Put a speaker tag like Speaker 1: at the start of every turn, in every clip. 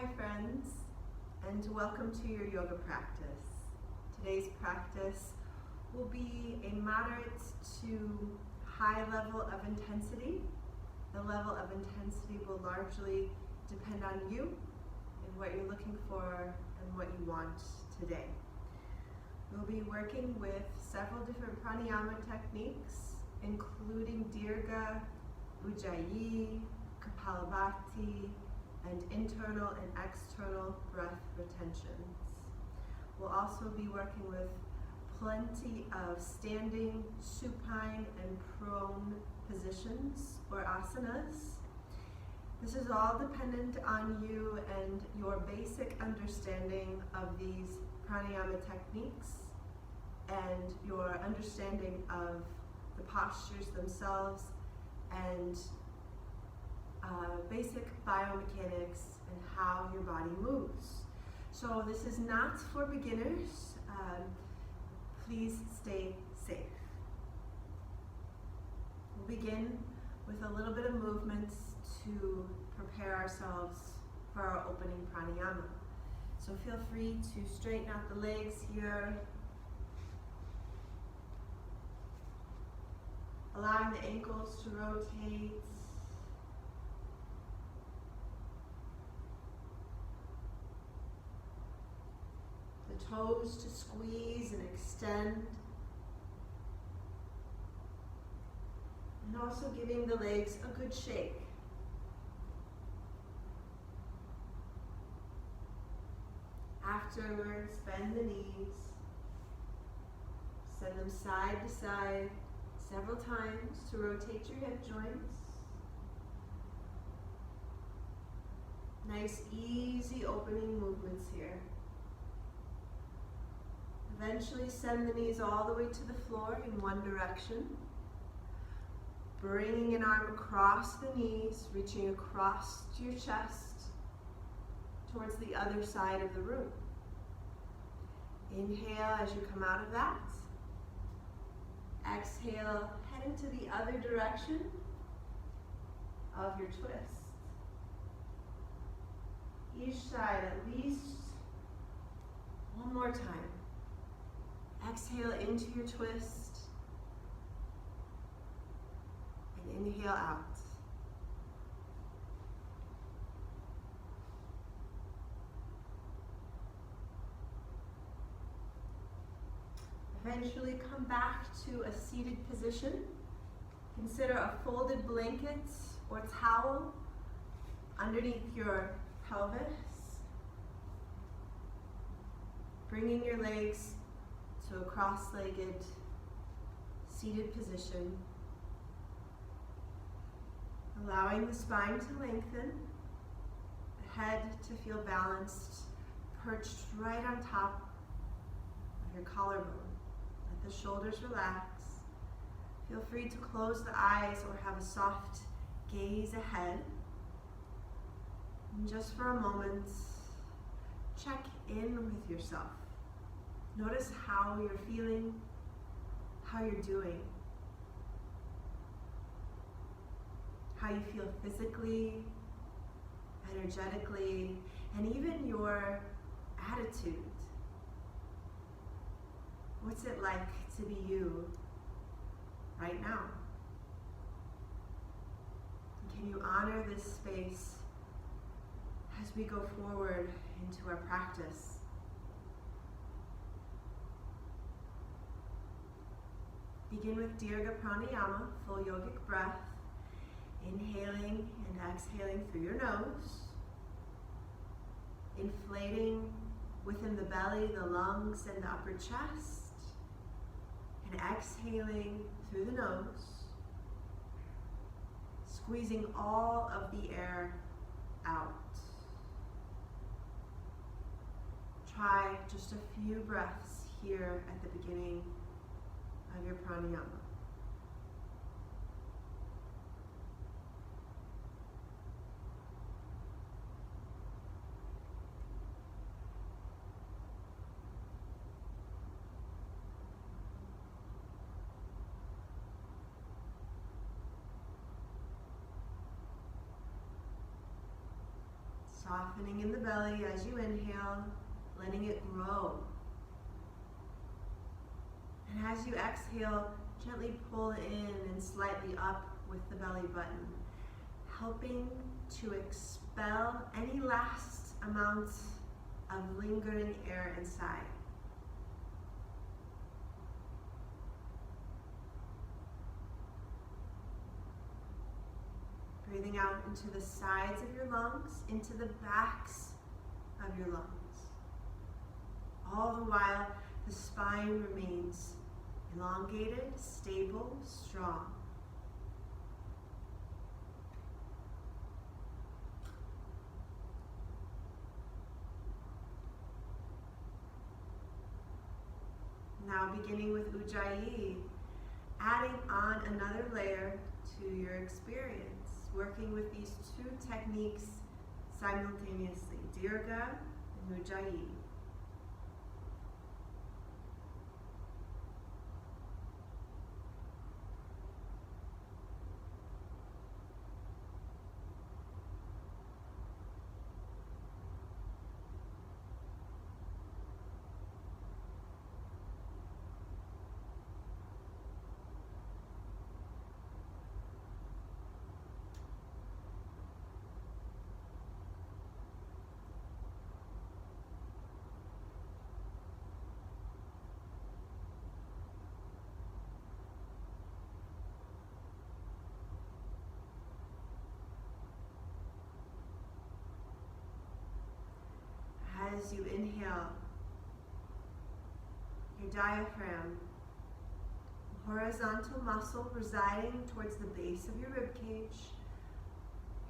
Speaker 1: Hi friends, and welcome to your yoga practice. Today's practice will be a moderate to high level of intensity. The level of intensity will largely depend on you and what you're looking for and what you want today. We'll be working with several different pranayama techniques, including dirgha, ujjayii, kapalabati, and internal and external breath retentions. We'll also be working with plenty of standing, supine, and prone positions, or asanas. This is all dependent on you and your basic understanding of these pranayama techniques and your understanding of the postures themselves and basic biomechanics and how your body moves. So this is not for beginners. Please stay safe. We'll begin with a little bit of movements to prepare ourselves for our opening pranayama. So feel free to straighten out the legs here, allowing the ankles to rotate. The toes to squeeze and extend. And also giving the legs a good shake. Afterwards, bend the knees. Send them side to side several times to rotate your hip joints. Nice, easy opening movements here. Eventually send the knees all the way to the floor in one direction. Bringing an arm across the knees, reaching across to your chest towards the other side of the room. Inhale as you come out of that. Exhale, head into the other direction of your twist. Each side at least one more time. Exhale into your twist and inhale out. Eventually come back to a seated position. Consider a folded blanket or towel underneath your pelvis. Bringing your legs to a cross-legged seated position. Allowing the spine to lengthen, the head to feel balanced, perched right on top of your collarbone. Let the shoulders relax. Feel free to close the eyes or have a soft gaze ahead. And just for a moment, check in with yourself. Notice how you're feeling, how you're doing, how you feel physically, energetically, and even your attitude. What's it like to be you right now? Can you honor this space as we go forward into our practice? Begin with dirgha pranayama, full yogic breath, inhaling and exhaling through your nose, inflating within the belly, the lungs, and the upper chest, and exhaling through the nose, squeezing all of the air out. Try just a few breaths here at the beginning of your pranayama. Softening in the belly as you inhale, letting it grow. And as you exhale, gently pull in and slightly up with the belly button, helping to expel any last amount of lingering air inside. Breathing out into the sides of your lungs, into the backs of your lungs. All the while, the spine remains elongated, stable, strong. Now beginning with ujjayii, adding on another layer to your experience, working with these two techniques simultaneously, dirgha and ujjayii. As you inhale, your diaphragm, horizontal muscle residing towards the base of your rib cage,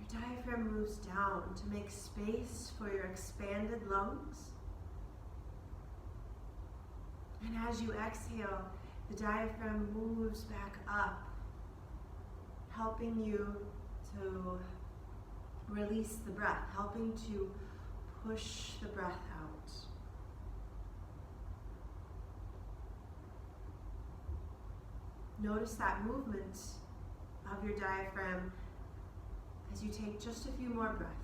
Speaker 1: your diaphragm moves down to make space for your expanded lungs. And as you exhale, the diaphragm moves back up, helping you to release the breath, helping to push the breath out. Notice that movement of your diaphragm as you take just a few more breaths.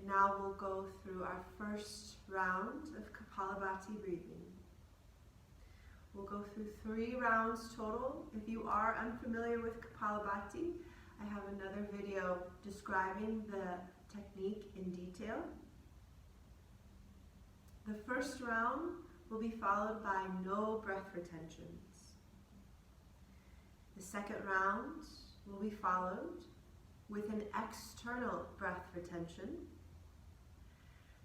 Speaker 1: Now we'll go through our first round of kapalabati breathing. We'll go through 3 rounds total. If you are unfamiliar with kapalabati, I have another video describing the technique in detail. The first round will be followed by no breath retentions. The second round will be followed with an external breath retention.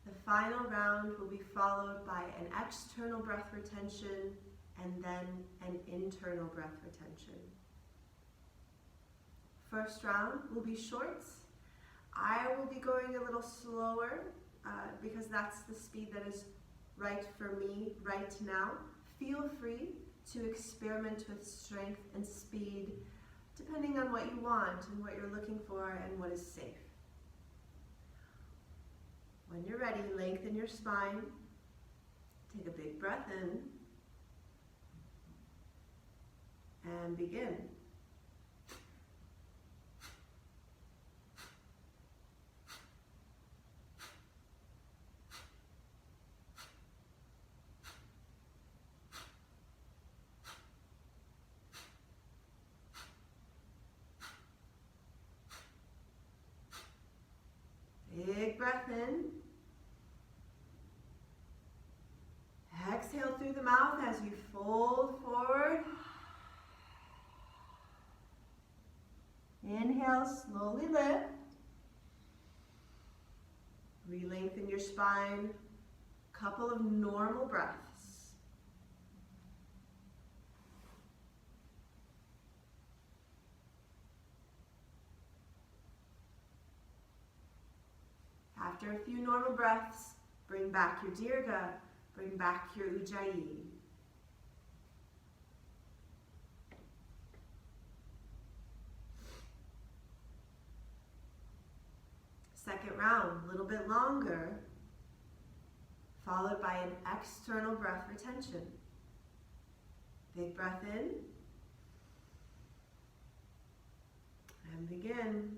Speaker 1: The final round will be followed by an external breath retention and then an internal breath retention. First round will be short. I will be going a little slower because that's the speed that is right for me right now. Feel free to experiment with strength and speed depending on what you want and what you're looking for and what is safe. When you're ready, lengthen your spine. Take a big breath in. And begin. Big breath in. Exhale through the mouth as you fold forward. Inhale, slowly lift. Re-lengthen your spine. Couple of normal breaths. After a few normal breaths, bring back your dirgha, bring back your ujjayii. Second round, a little bit longer, followed by an external breath retention. Big breath in, and begin.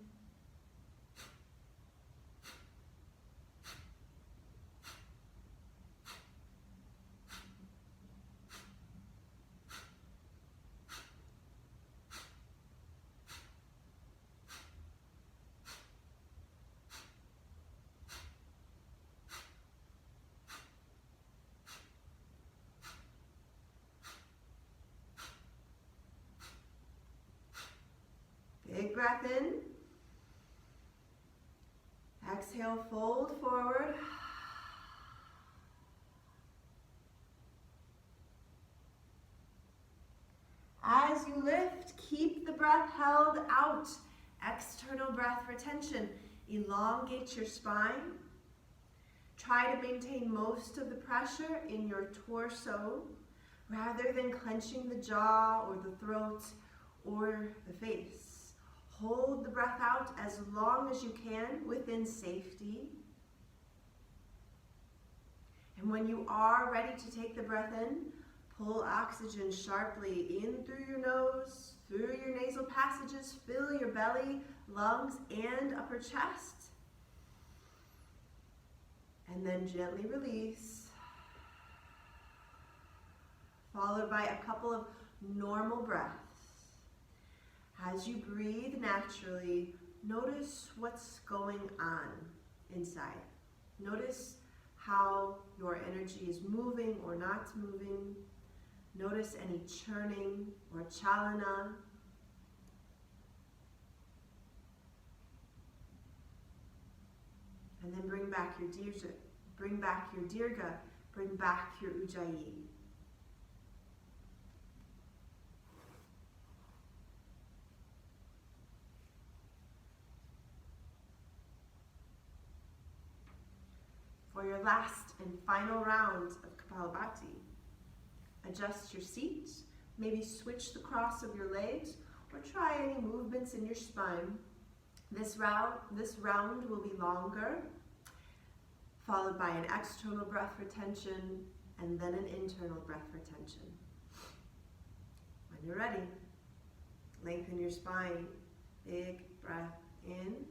Speaker 1: Big breath in. Exhale, fold forward. As you lift, keep the breath held out. External breath retention. Elongate your spine. Try to maintain most of the pressure in your torso rather than clenching the jaw or the throat or the face. Hold the breath out as long as you can within safety. And when you are ready to take the breath in, pull oxygen sharply in through your nose, through your nasal passages, fill your belly, lungs, and upper chest. And then gently release, followed by a couple of normal breaths. As you breathe naturally, notice what's going on inside. Notice how your energy is moving or not moving. Notice any churning or chalana. And then bring back your dirgha, bring back your ujjayii. For your last and final round of kapalabati, adjust your seat, maybe switch the cross of your legs, or try any movements in your spine. This round will be longer, followed by an external breath retention and then an internal breath retention. When you're ready, lengthen your spine. Big breath in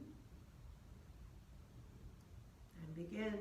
Speaker 1: and begin.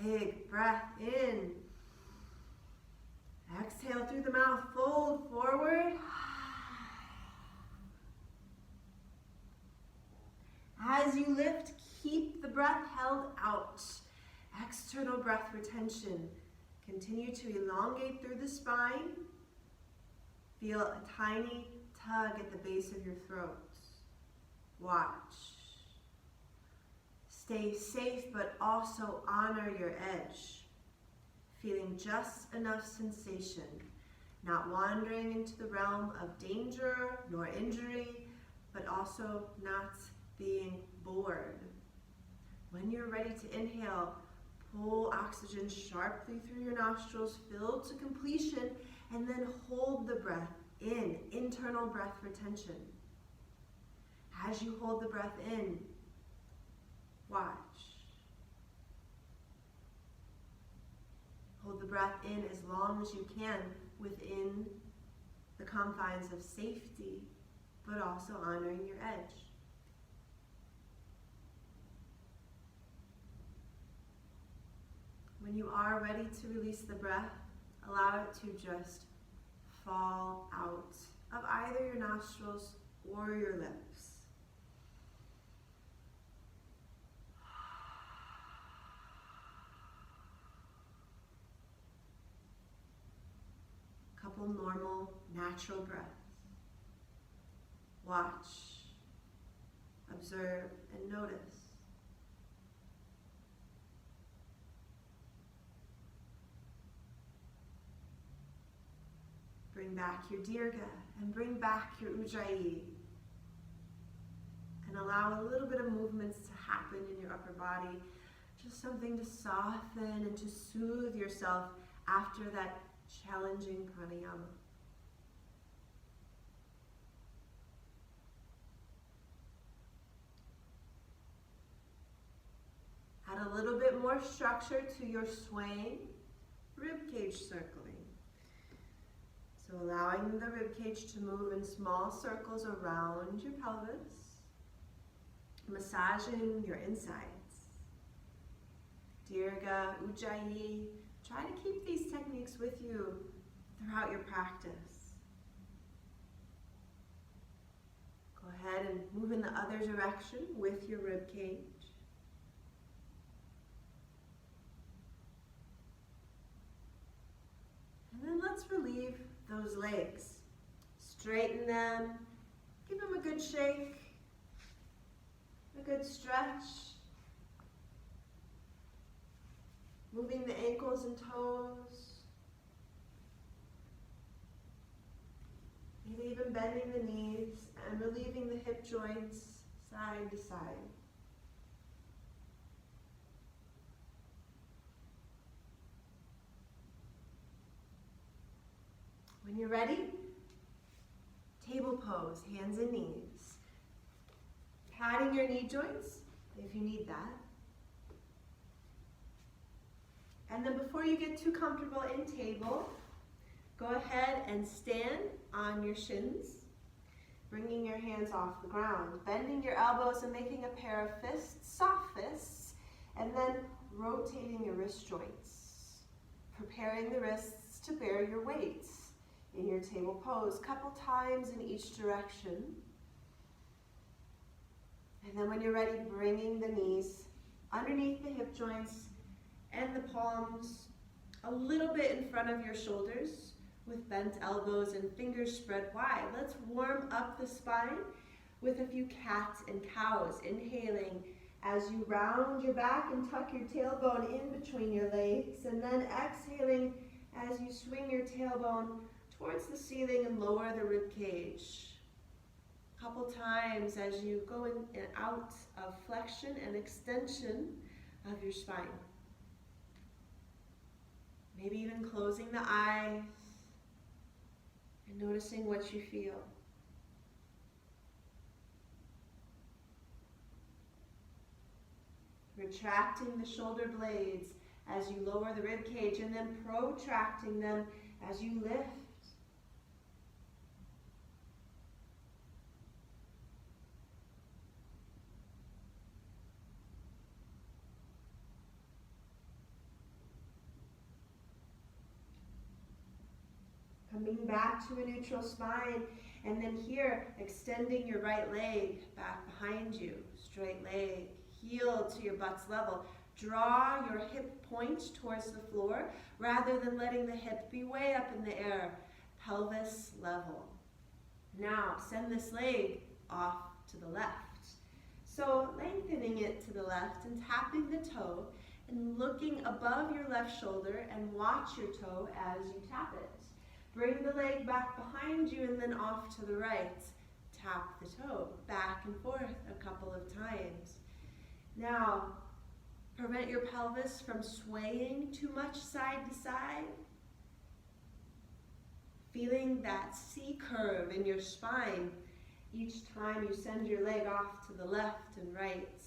Speaker 1: Big breath in. Exhale through the mouth, fold forward. As you lift, keep the breath held out. External breath retention. Continue to elongate through the spine. Feel a tiny tug at the base of your throat. Watch. Stay safe, but also honor your edge. Feeling just enough sensation, not wandering into the realm of danger nor injury, but also not being bored. When you're ready to inhale, pull oxygen sharply through your nostrils, fill to completion, and then hold the breath in, internal breath retention. As you hold the breath in, watch. Hold the breath in as long as you can within the confines of safety, but also honoring your edge. When When you are ready to release the breath, allow it to just fall out of either your nostrils or your lips. Couple normal, natural breaths. Watch, observe, and notice. Bring back your dirgha and bring back your ujjayii. And allow a little bit of movements to happen in your upper body. Just something to soften and to soothe yourself after that challenging pranayama. Add a little bit more structure to your swaying ribcage circling. So allowing the ribcage to move in small circles around your pelvis, massaging your insides. Dirgha, ujjayii. Try to keep these techniques with you throughout your practice. Go ahead and move in the other direction with your rib cage. And then let's relieve those legs. Straighten them, give them a good shake, a good stretch. Moving the ankles and toes. Maybe even bending the knees and relieving the hip joints side to side. When you're ready, table pose, hands and knees. Patting your knee joints if you need that. And then before you get too comfortable in table, go ahead and stand on your shins, bringing your hands off the ground, bending your elbows and making a pair of fists, soft fists, and then rotating your wrist joints, preparing the wrists to bear your weight in your table pose, couple times in each direction. And then when you're ready, bringing the knees underneath the hip joints and the palms a little bit in front of your shoulders with bent elbows and fingers spread wide. Let's warm up the spine with a few cats and cows. Inhaling as you round your back and tuck your tailbone in between your legs, and then exhaling as you swing your tailbone towards the ceiling and lower the rib cage. A couple times as you go in and out of flexion and extension of your spine. Maybe even closing the eyes and noticing what you feel. Retracting the shoulder blades as you lower the rib cage, and then protracting them as you lift. Coming back to a neutral spine, and then here, extending your right leg back behind you. Straight leg, heel to your butt's level. Draw your hip point towards the floor, rather than letting the hip be way up in the air. Pelvis level. Now, send this leg off to the left. So, lengthening it to the left and tapping the toe, and looking above your left shoulder, and watch your toe as you tap it. Bring the leg back behind you and then off to the right. Tap the toe back and forth a couple of times. Now, prevent your pelvis from swaying too much side to side. Feeling that C curve in your spine each time you send your leg off to the left and right.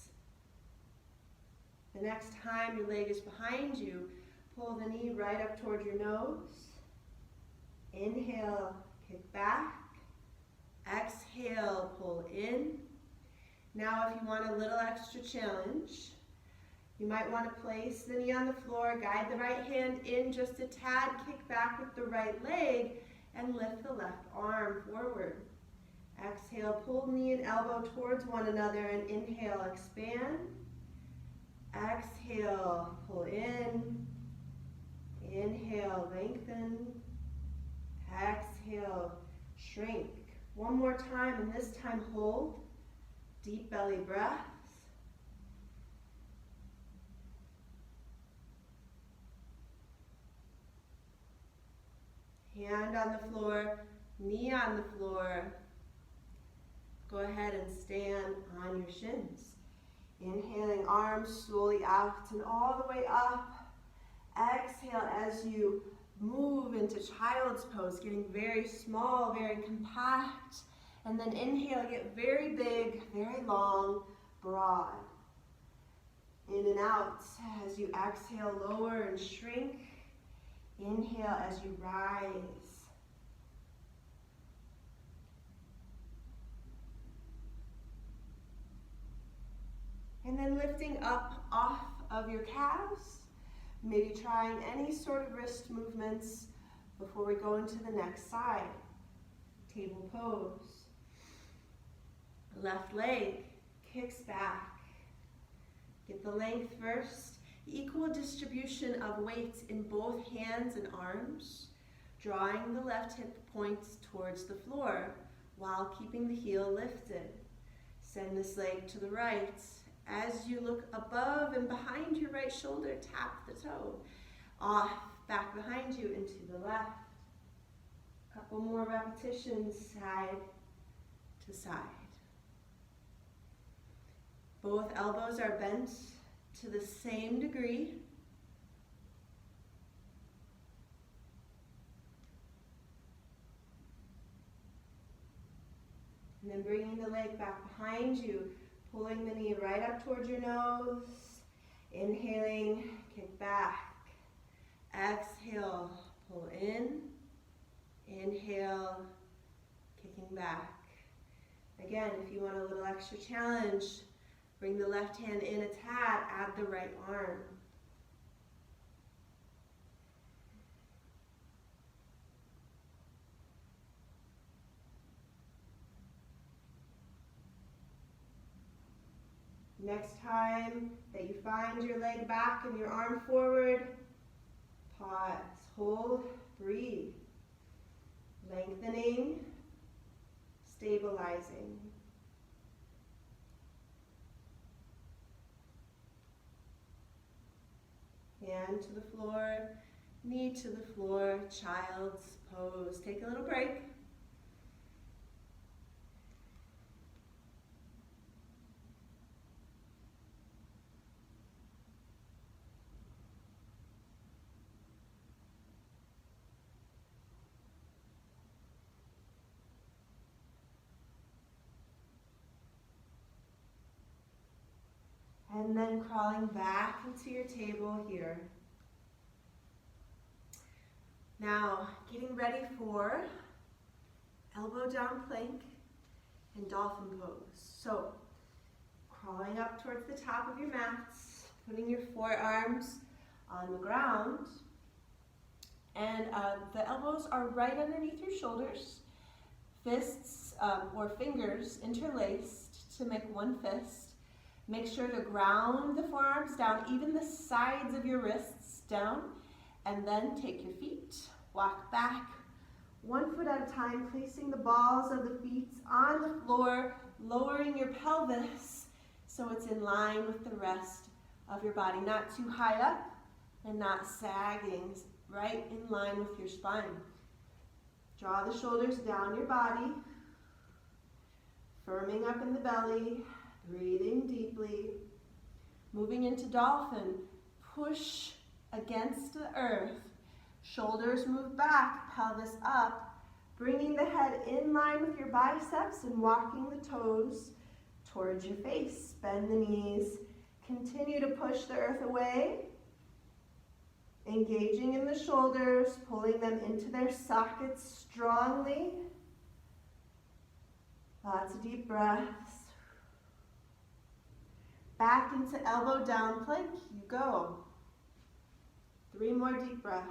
Speaker 1: The next time your leg is behind you, pull the knee right up toward your nose. Inhale, kick back. Exhale, pull in. Now if you want a little extra challenge, You might want to place the knee on the floor, guide the right hand in just a tad, kick back with the right leg, and lift the left arm forward. Exhale, pull knee and elbow towards one another, and inhale, expand. Exhale, pull in. Inhale, lengthen. Exhale, shrink. One more time, and this time hold. Deep belly breaths. Hand on the floor, knee on the floor. Go ahead and stand on your shins. Inhaling, arms slowly out and all the way up. Exhale as you move into child's pose, getting very small, very compact. And then inhale, get very big, very long, broad. In and out as you exhale, lower and shrink. Inhale as you rise. And then lifting up off of your calves, maybe trying any sort of wrist movements before we go into the next side. Table pose. Left leg kicks back. Get the length first. Equal distribution of weight in both hands and arms, drawing the left hip points towards the floor while keeping the heel lifted. Send this leg to the right. As you look above and behind your right shoulder, tap the toe. Off, back behind you, into the left. Couple more repetitions, side to side. Both elbows are bent to the same degree. And then bringing the leg back behind you, pulling the knee right up towards your nose. Inhaling, kick back. Exhale, pull in. Inhale, kicking back. Again, if you want a little extra challenge, bring the left hand in a tad, add the right arm. Next time that you find your leg back and your arm forward, pause, hold, breathe. Lengthening, stabilizing. Hand to the floor, knee to the floor, child's pose. Take a little break. And then crawling back into your table here. Now, getting ready for elbow down plank and dolphin pose. So, crawling up towards the top of your mats, putting your forearms on the ground, and the elbows are right underneath your shoulders. Fists or fingers interlaced to make one fist. Make sure to ground the forearms down, even the sides of your wrists down, and then take your feet, walk back, 1 foot at a time, placing the balls of the feet on the floor, lowering your pelvis so it's in line with the rest of your body, not too high up and not sagging, right in line with your spine. Draw the shoulders down your body, firming up in the belly. Breathing deeply, moving into dolphin, push against the earth, shoulders move back, pelvis up, bringing the head in line with your biceps and walking the toes towards your face. Bend the knees, continue to push the earth away, engaging in the shoulders, pulling them into their sockets strongly. Lots of deep breaths. Back into elbow down plank, you go. 3 more deep breaths.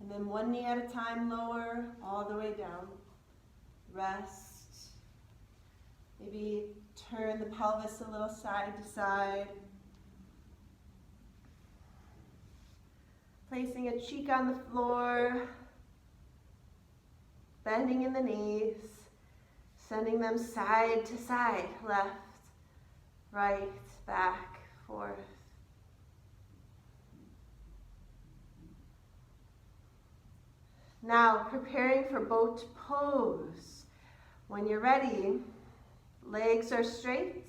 Speaker 1: And then one knee at a time, lower all the way down. Rest. Maybe turn the pelvis a little side to side. Placing a cheek on the floor. Bending in the knees. Sending them side to side. Left, right, back, forth. Now, preparing for boat pose. When you're ready, legs are straight,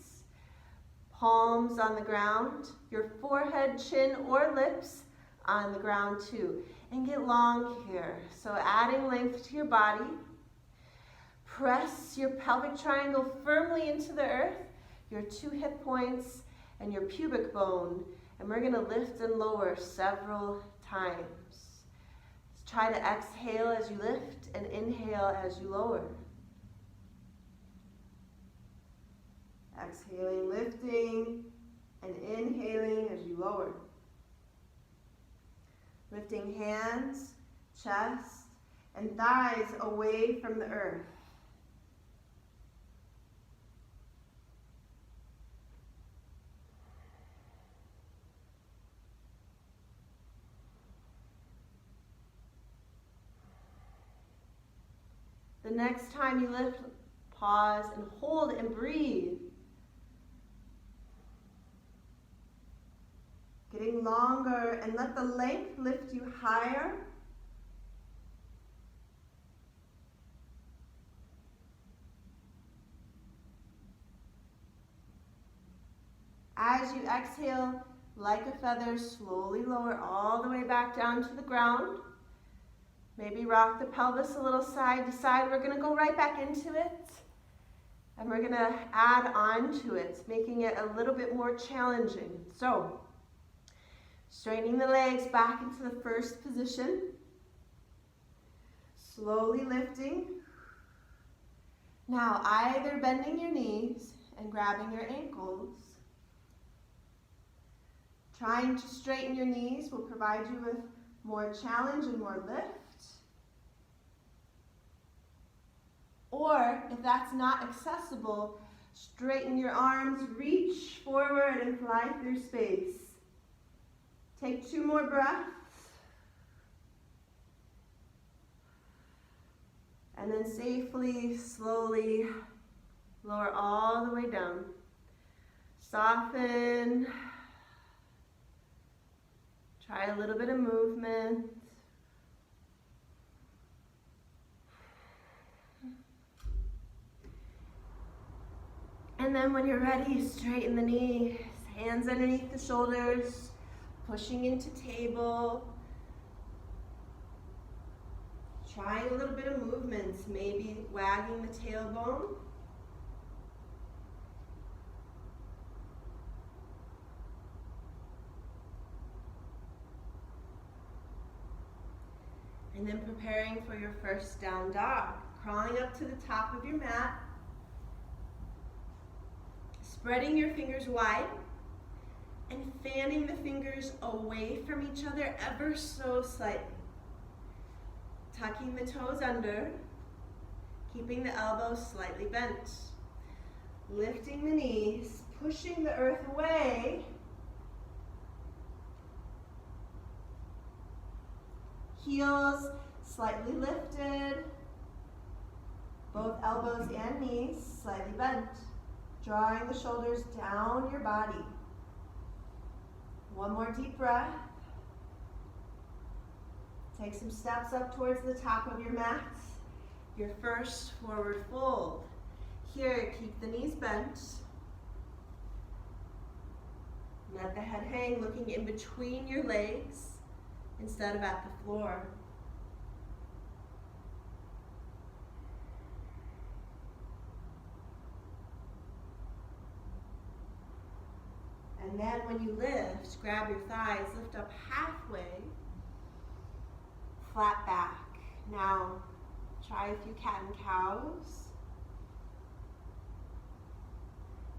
Speaker 1: palms on the ground, your forehead, chin, or lips on the ground too. And get long here. So adding length to your body. Press your pelvic triangle firmly into the earth, your 2 hip points, and your pubic bone. And we're gonna lift and lower several times. Try to exhale as you lift and inhale as you lower. Exhaling, lifting, and inhaling as you lower. Lifting hands, chest, and thighs away from the earth. The next time you lift, pause and hold and breathe. Getting longer, and let the length lift you higher. As you exhale, like a feather, slowly lower all the way back down to the ground. Maybe rock the pelvis a little side to side. We're gonna go right back into it. And we're gonna add on to it, making it a little bit more challenging. So, straightening the legs back into the first position. Slowly lifting. Now, either bending your knees and grabbing your ankles. Trying to straighten your knees will provide you with more challenge and more lift. Or, if that's not accessible, straighten your arms, reach forward and fly through space. Take 2 more breaths. And then safely, slowly, lower all the way down. Soften. Try a little bit of movement. And then when you're ready, straighten the knees, hands underneath the shoulders, pushing into table. Trying a little bit of movement, maybe wagging the tailbone. And then preparing for your first down dog. Crawling up to the top of your mat. Spreading your fingers wide and fanning the fingers away from each other ever so slightly. Tucking the toes under, keeping the elbows slightly bent. Lifting the knees, pushing the earth away. Heels slightly lifted. Both elbows and knees slightly bent. Drawing the shoulders down your body. 1 more deep breath. Take some steps up towards the top of your mat. Your first forward fold. Here, keep the knees bent. Let the head hang, looking in between your legs instead of at the floor. And then when you lift, grab your thighs, lift up halfway, flat back. Now, Try a few cat and cows.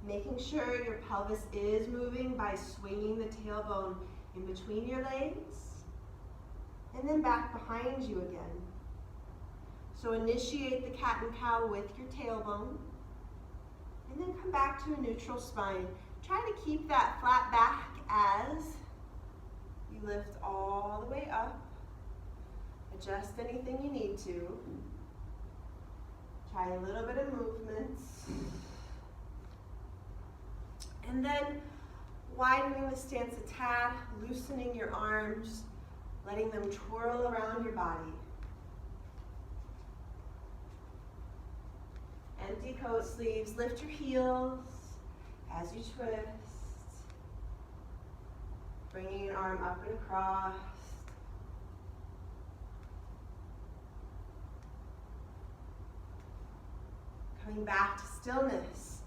Speaker 1: Making sure your pelvis is moving by swinging the tailbone in between your legs and then back behind you again. So initiate the cat and cow with your tailbone and then come back to a neutral spine. Try to keep that flat back as you lift all the way up. Adjust anything you need to. Try a little bit of movement. And then widening the stance a tad, loosening your arms, letting them twirl around your body. Empty coat sleeves, lift your heels as you twist. Bringing an arm up and across. Coming back to stillness,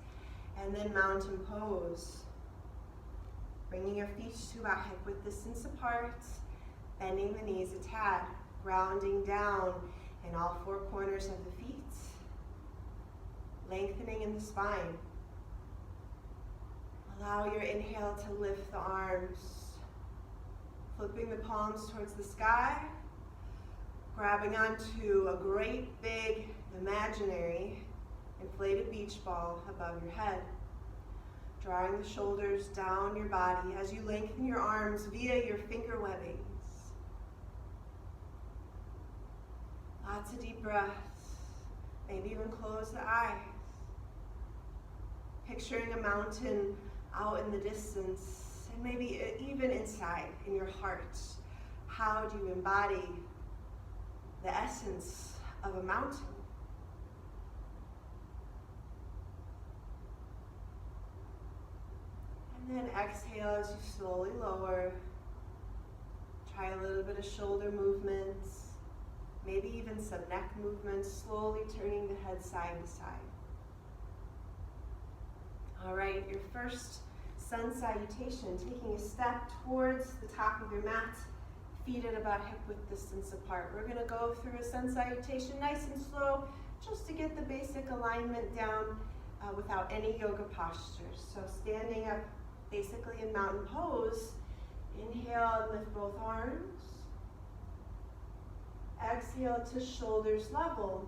Speaker 1: and then mountain pose. Bringing your feet to about hip width distance apart, bending the knees a tad, grounding down in all four corners of the feet, lengthening in the spine. Allow your inhale to lift the arms, flipping the palms towards the sky, grabbing onto a great big imaginary inflated beach ball above your head. Drawing the shoulders down your body as you lengthen your arms via your finger webbings. Lots of deep breaths. Maybe even close the eyes. Picturing a mountain out in the distance, and maybe even inside in your heart. How do you embody the essence of a mountain? And then exhale as you slowly lower. Try a little bit of shoulder movements, maybe even some neck movements, slowly turning the head side to side. All right, your first sun salutation, taking a step towards the top of your mat, feet at about hip width distance apart. We're gonna go through a sun salutation nice and slow, just to get the basic alignment down without any yoga postures. So standing up basically in mountain pose, inhale and lift both arms. Exhale to shoulders level.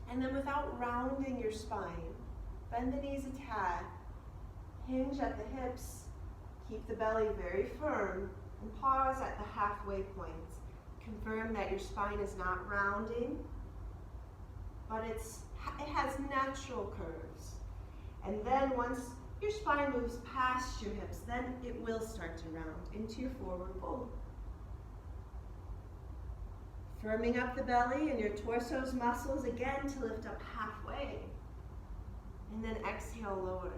Speaker 1: And then without rounding your spine, bend the knees a tad, hinge at the hips, keep the belly very firm, and pause at the halfway point. Confirm that your spine is not rounding, but it has natural curves. And then once your spine moves past your hips, then it will start to round into your forward fold. Firming up the belly and your torso's muscles again to lift up halfway. And then exhale, lower.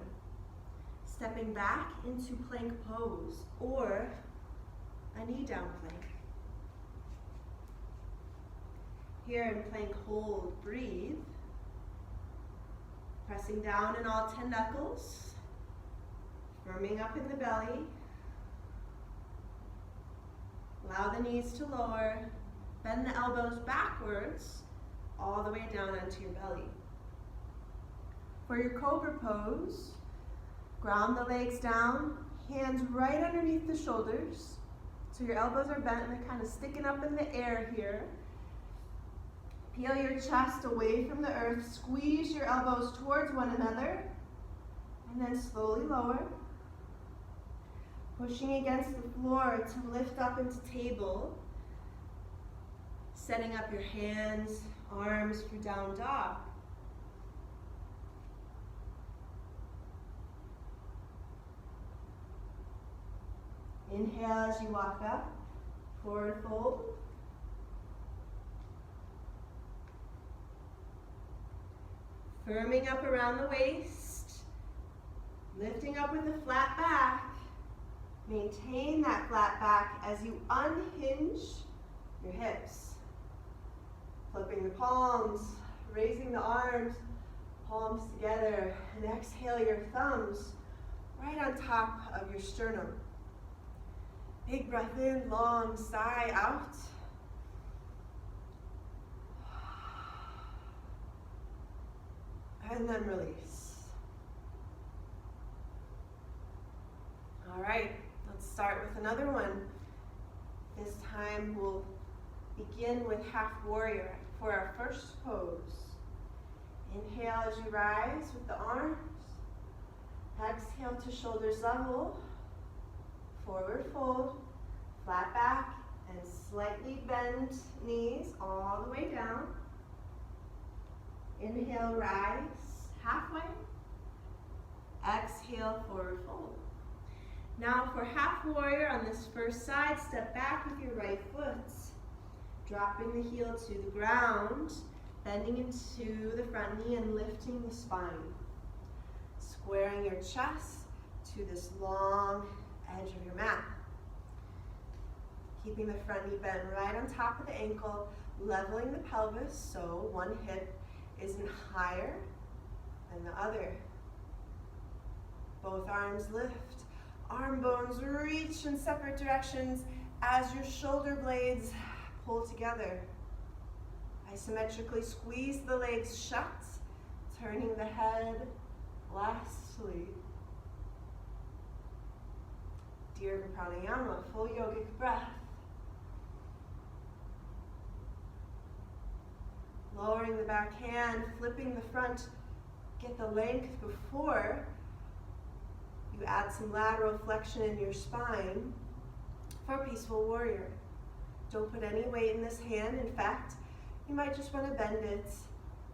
Speaker 1: Stepping back into plank pose or a knee down plank. Here in plank hold, breathe. Pressing down in all 10 knuckles. Firming up in the belly. Allow the knees to lower. Bend the elbows backwards, all the way down onto your belly. For your cobra pose, ground the legs down, hands right underneath the shoulders. So your elbows are bent and they're kind of sticking up in the air here. Peel your chest away from the earth, squeeze your elbows towards one another, and then slowly lower. Pushing against the floor to lift up into table. Setting up your hands, arms for down dog. Inhale as you walk up, forward fold. Firming up around the waist, lifting up with a flat back. Maintain that flat back as you unhinge your hips. Flipping the palms, raising the arms, palms together, and exhale your thumbs right on top of your sternum. Big breath in, long sigh out. And then release. All right, let's start with another one. This time we'll begin with half warrior for our first pose. Inhale as you rise with the arms. Exhale to shoulders level. Forward fold, flat back, and slightly bend knees all the way down. Inhale, rise, halfway. Exhale, forward fold. Now for half warrior on this first side, step back with your right foot, dropping the heel to the ground, bending into the front knee and lifting the spine. Squaring your chest to this long edge of your mat. Keeping the front knee bent right on top of the ankle, leveling the pelvis so one hip isn't higher than the other. Both arms lift. Arm bones reach in separate directions as your shoulder blades pull together. Isometrically squeeze the legs shut, turning the head lastly. Dirgha pranayama, full yogic breath. Lowering the back hand, flipping the front, get the length before you add some lateral flexion in your spine for peaceful warrior. Don't put any weight in this hand. In fact, you might just want to bend it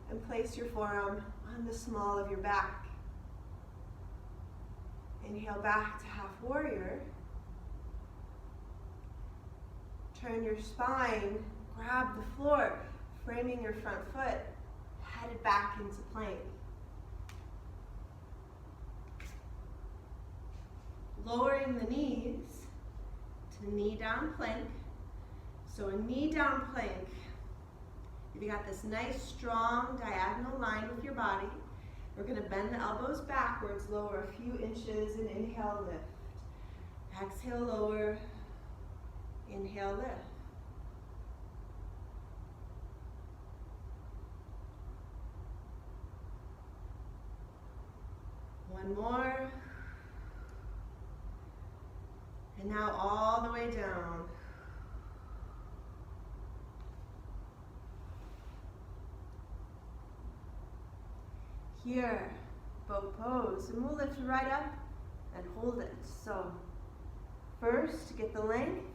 Speaker 1: and place your forearm on the small of your back. Inhale back to half warrior. Turn your spine, grab the floor, framing your front foot, headed back into plank. Lowering the knees to knee down plank. So a knee down plank, you've got this nice strong diagonal line with your body. We're going to bend the elbows backwards, lower a few inches, and inhale, lift. Exhale, lower. Inhale, lift. One more. And now all the way down. Here, boat pose, and we'll lift right up and hold it. So, first, get the length.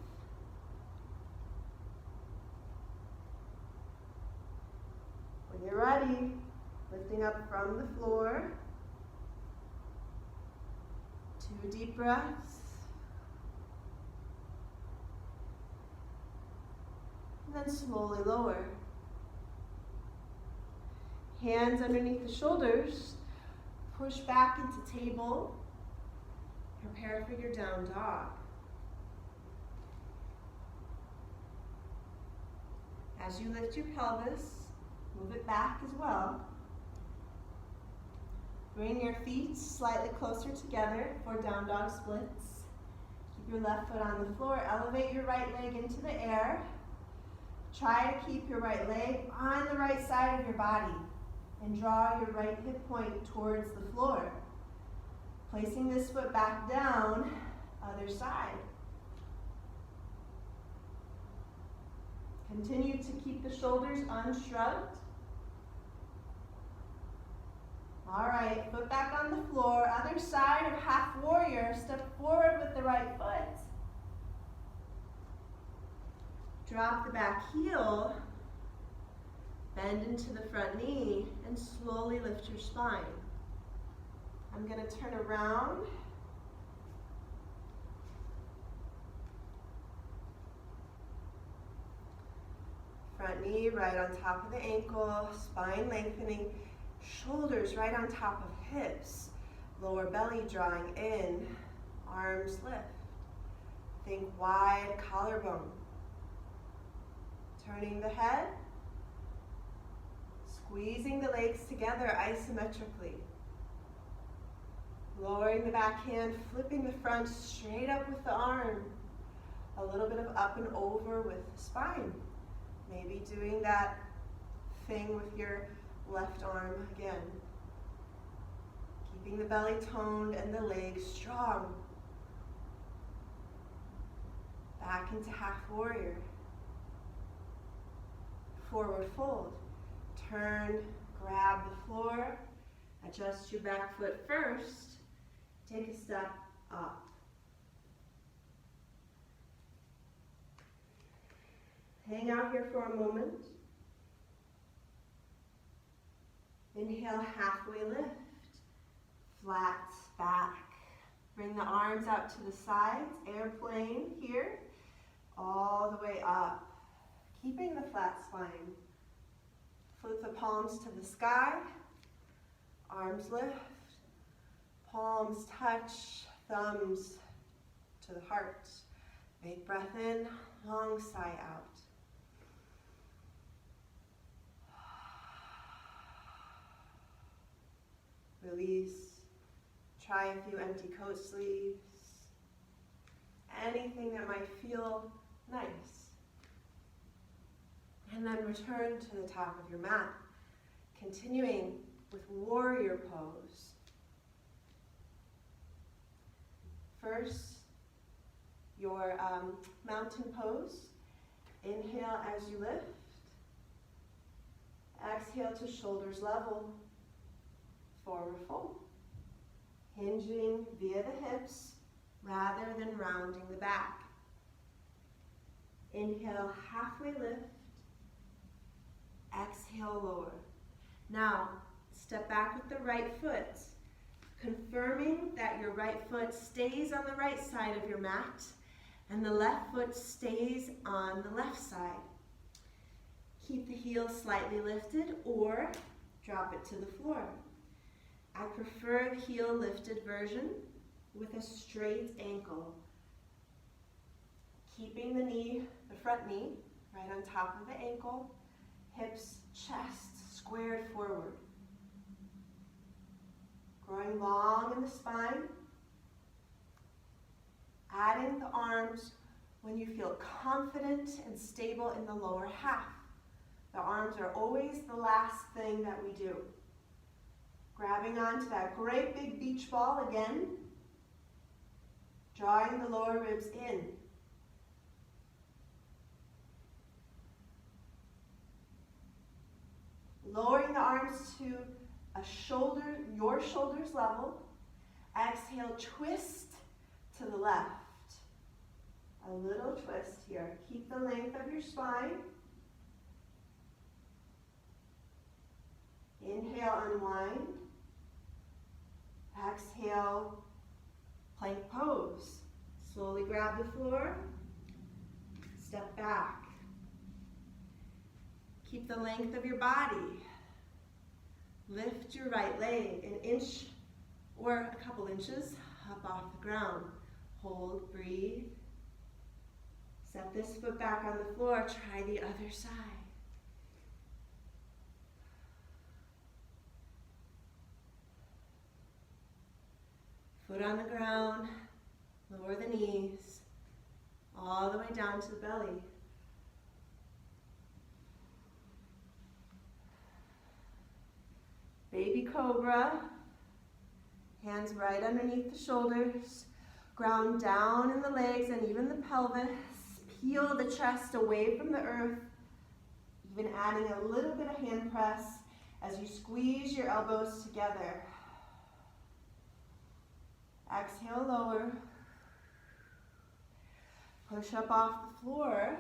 Speaker 1: When you're ready, lifting up from the floor. 2 deep breaths. And then slowly lower. Hands underneath the shoulders. Push back into table. Prepare for your down dog. As you lift your pelvis, move it back as well. Bring your feet slightly closer together for down dog splits. Keep your left foot on the floor. Elevate your right leg into the air. Try to keep your right leg on the right side of your body and draw your right hip point towards the floor. Placing this foot back down, other side. Continue to keep the shoulders unshrugged. All right, foot back on the floor. Other side of half warrior. Step forward with the right foot. Drop the back heel. Bend into the front knee and slowly lift your spine. I'm going to turn around. Front knee right on top of the ankle, spine lengthening, shoulders right on top of hips, lower belly drawing in, arms lift. Think wide collarbone. Turning the head, squeezing the legs together isometrically. Lowering the back hand, flipping the front straight up with the arm. A little bit of up and over with the spine. Maybe doing that thing with your left arm again. Keeping the belly toned and the legs strong. Back into half warrior. Forward fold. Turn, grab the floor. Adjust your back foot first. Take a step up. Hang out here for a moment. Inhale, halfway lift. Flat back. Bring the arms out to the sides. Airplane here. All the way up. Keeping the flat spine. Flip the palms to the sky. Arms lift. Palms touch. Thumbs to the heart. Big breath in. Long sigh out. Release. Try a few empty coat sleeves. Anything that might feel nice. And then return to the top of your mat. Continuing with warrior pose. First, your mountain pose. Inhale as you lift. Exhale to shoulders level. Forward fold. Hinging via the hips rather than rounding the back. Inhale, halfway lift. Exhale, lower. Now, step back with the right foot, confirming that your right foot stays on the right side of your mat and the left foot stays on the left side. Keep the heel slightly lifted or drop it to the floor. I prefer the heel lifted version with a straight ankle. Keeping the knee, the front knee, right on top of the ankle, hips, chest squared forward. Growing long in the spine. Adding the arms when you feel confident and stable in the lower half. The arms are always the last thing that we do. Grabbing onto that great big beach ball again. Drawing the lower ribs in. Lowering the arms to your shoulders level. Exhale, twist to the left. A little twist here. Keep the length of your spine. Inhale, unwind. Exhale, plank pose. Slowly grab the floor. Step back. Keep the length of your body. Lift your right leg an inch or a couple inches up off the ground. Hold, breathe. Set this foot back on the floor. Try the other side. Foot on the ground. Lower the knees. All the way down to the belly. Baby cobra, hands right underneath the shoulders, ground down in the legs and even the pelvis, peel the chest away from the earth, even adding a little bit of hand press as you squeeze your elbows together. Exhale, lower. Push up off the floor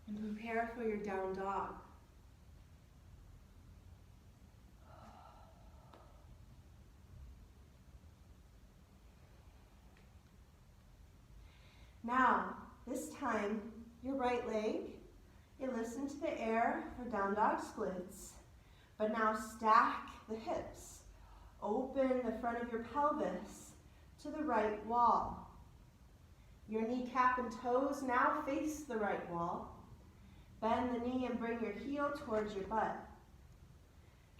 Speaker 1: and prepare for your down dog. Now, this time, your right leg, you listen to the air for down dog splits, but now stack the hips. Open the front of your pelvis to the right wall. Your kneecap and toes now face the right wall. Bend the knee and bring your heel towards your butt.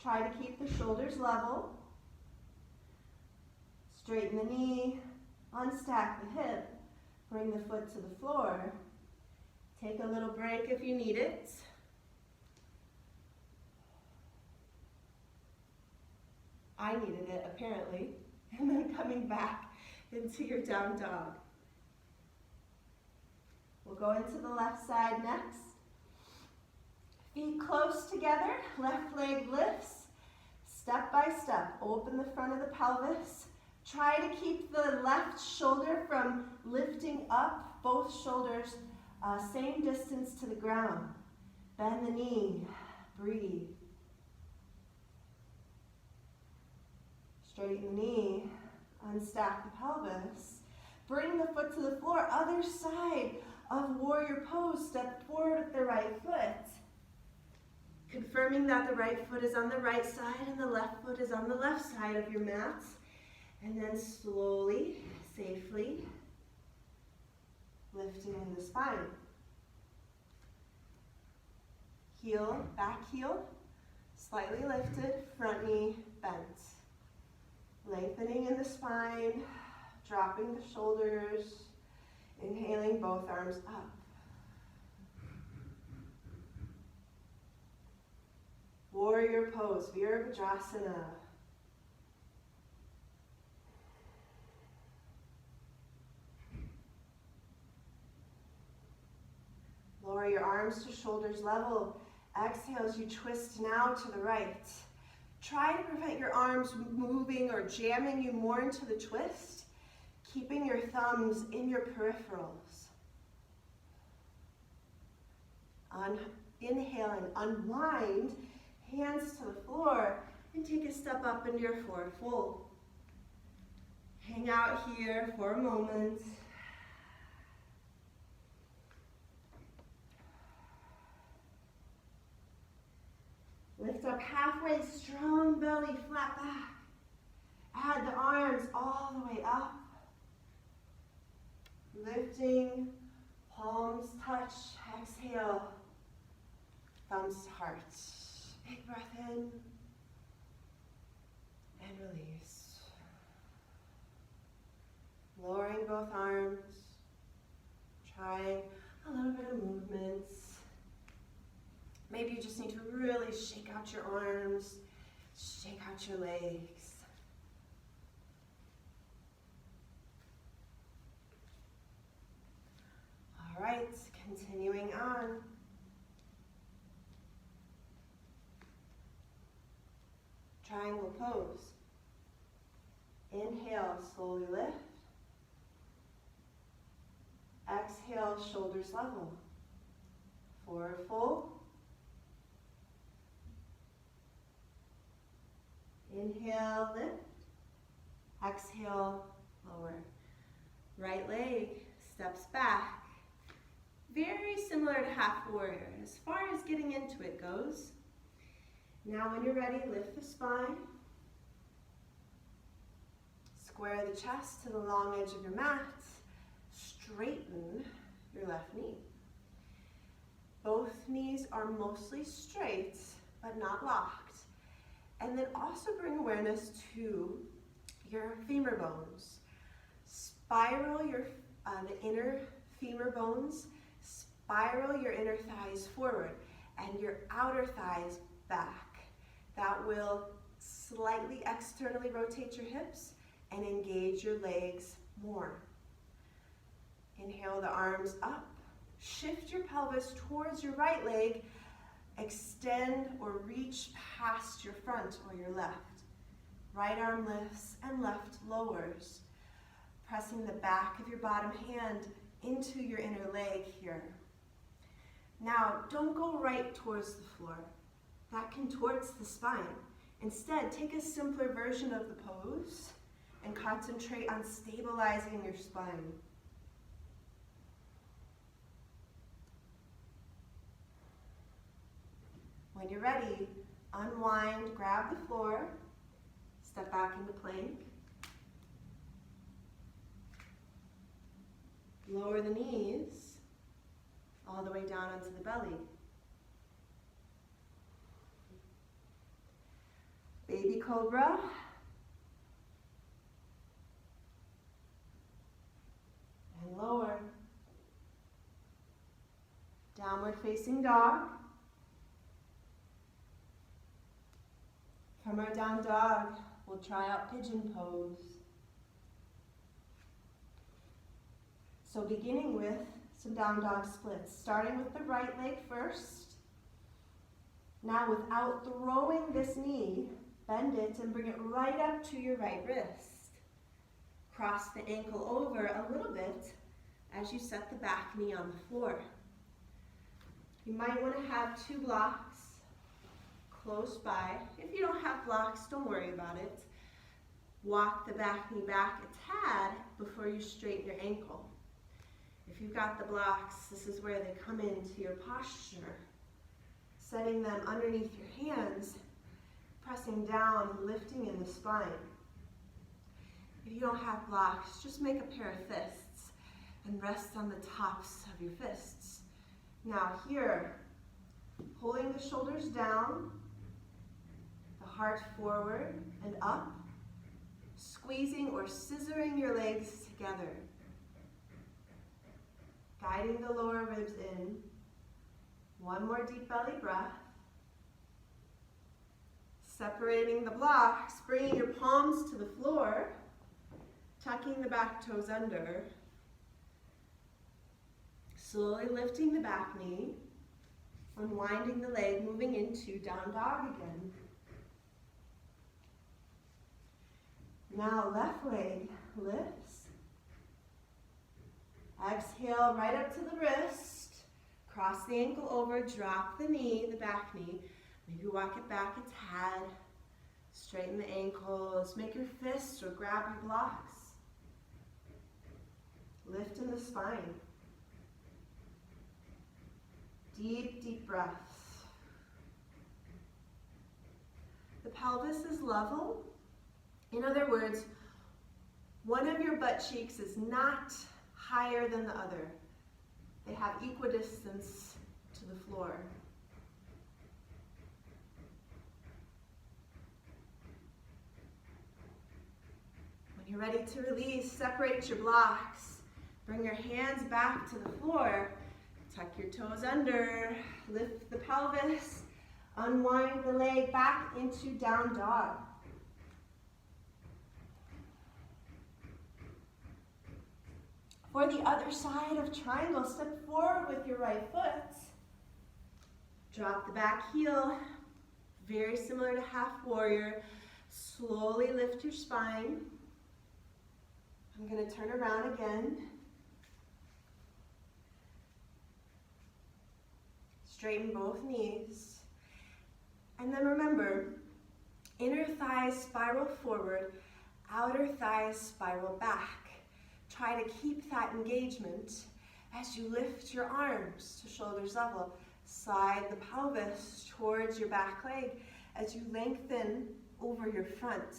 Speaker 1: Try to keep the shoulders level. Straighten the knee, unstack the hip. Bring the foot to the floor. Take a little break if you need it. I needed it, apparently. And then coming back into your down dog. We'll go into the left side next. Feet close together, left leg lifts. Step by step, open the front of the pelvis. Try to keep the left shoulder from lifting up, both shoulders same distance to the ground. Bend the knee, breathe. Straighten the knee, unstack the pelvis. Bring the foot to the floor, other side of warrior pose. Step forward with the right foot. Confirming that the right foot is on the right side and the left foot is on the left side of your mat. And then slowly, safely, lifting in the spine. Heel, back heel, slightly lifted, front knee bent. Lengthening in the spine, dropping the shoulders, inhaling both arms up. Warrior pose, Virabhadrasana. Lower your arms to shoulders level. Exhale as you twist now to the right. Try to prevent your arms moving or jamming you more into the twist, keeping your thumbs in your peripherals. Inhaling, unwind, hands to the floor, and take a step up into your forward fold. Hang out here for a moment. Lift up halfway, strong belly, flat back. Add the arms all the way up. Lifting, palms touch, exhale, thumbs to heart. Big breath in and release. Lowering both arms, trying a little bit of movements. Maybe you just need to really shake out your arms, shake out your legs. All right, continuing on. Triangle pose. Inhale, slowly lift. Exhale, shoulders level. Forward fold. Inhale, lift. Exhale, lower. Right leg steps back. Very similar to half warrior as far as getting into it goes. Now when you're ready, lift the spine. Square the chest to the long edge of your mat. Straighten your left knee. Both knees are mostly straight, but not locked. And then also bring awareness to your femur bones. Spiral the inner femur bones, spiral your inner thighs forward and your outer thighs back. That will slightly externally rotate your hips and engage your legs more. Inhale the arms up. Shift your pelvis towards your right leg. Extend or reach past your front or your left. Right arm lifts and left lowers. Pressing the back of your bottom hand into your inner leg here. Now, don't go right towards the floor. That contorts the spine. Instead, take a simpler version of the pose and concentrate on stabilizing your spine. When you're ready, unwind, grab the floor, step back into plank. Lower the knees all the way down onto the belly. Baby cobra. And lower. Downward facing dog. From our down dog, we'll We'll try out pigeon pose. So beginning with some down dog splits, starting with the right leg first. Now without throwing this knee, bend it and bring it right up to your right wrist. Cross the ankle over a little bit as you set the back knee on the floor. You might want to have 2 blocks close by. If you don't have blocks, don't worry about it. Walk the back knee back a tad before you straighten your ankle. If you've got the blocks, this is where they come into your posture. Setting them underneath your hands, pressing down and lifting in the spine. If you don't have blocks, just make a pair of fists and rest on the tops of your fists. Now here, pulling the shoulders down, the heart forward and up, squeezing or scissoring your legs together. Guiding the lower ribs in. One more deep belly breath. Separating the blocks, bringing your palms to the floor, tucking the back toes under. Slowly lifting the back knee, unwinding the leg, moving into down dog again. Now left leg lifts. Exhale right up to the wrist. Cross the ankle over, drop the knee, the back knee. Maybe walk it back a tad. Straighten the ankles. Make your fists or grab your blocks. Lift in the spine. Deep, deep breaths. The pelvis is level. In other words, one of your butt cheeks is not higher than the other. They have equidistance to the floor. When you're ready to release, separate your blocks. Bring your hands back to the floor. Tuck your toes under. Lift the pelvis. Unwind the leg back into down dog. For the other side of triangle, step forward with your right foot. Drop the back heel, very similar to half warrior. Slowly lift your spine. I'm going to turn around again. Straighten both knees. And then remember, inner thighs spiral forward, outer thighs spiral back. Try to keep that engagement as you lift your arms to shoulders level. Slide the pelvis towards your back leg as you lengthen over your front.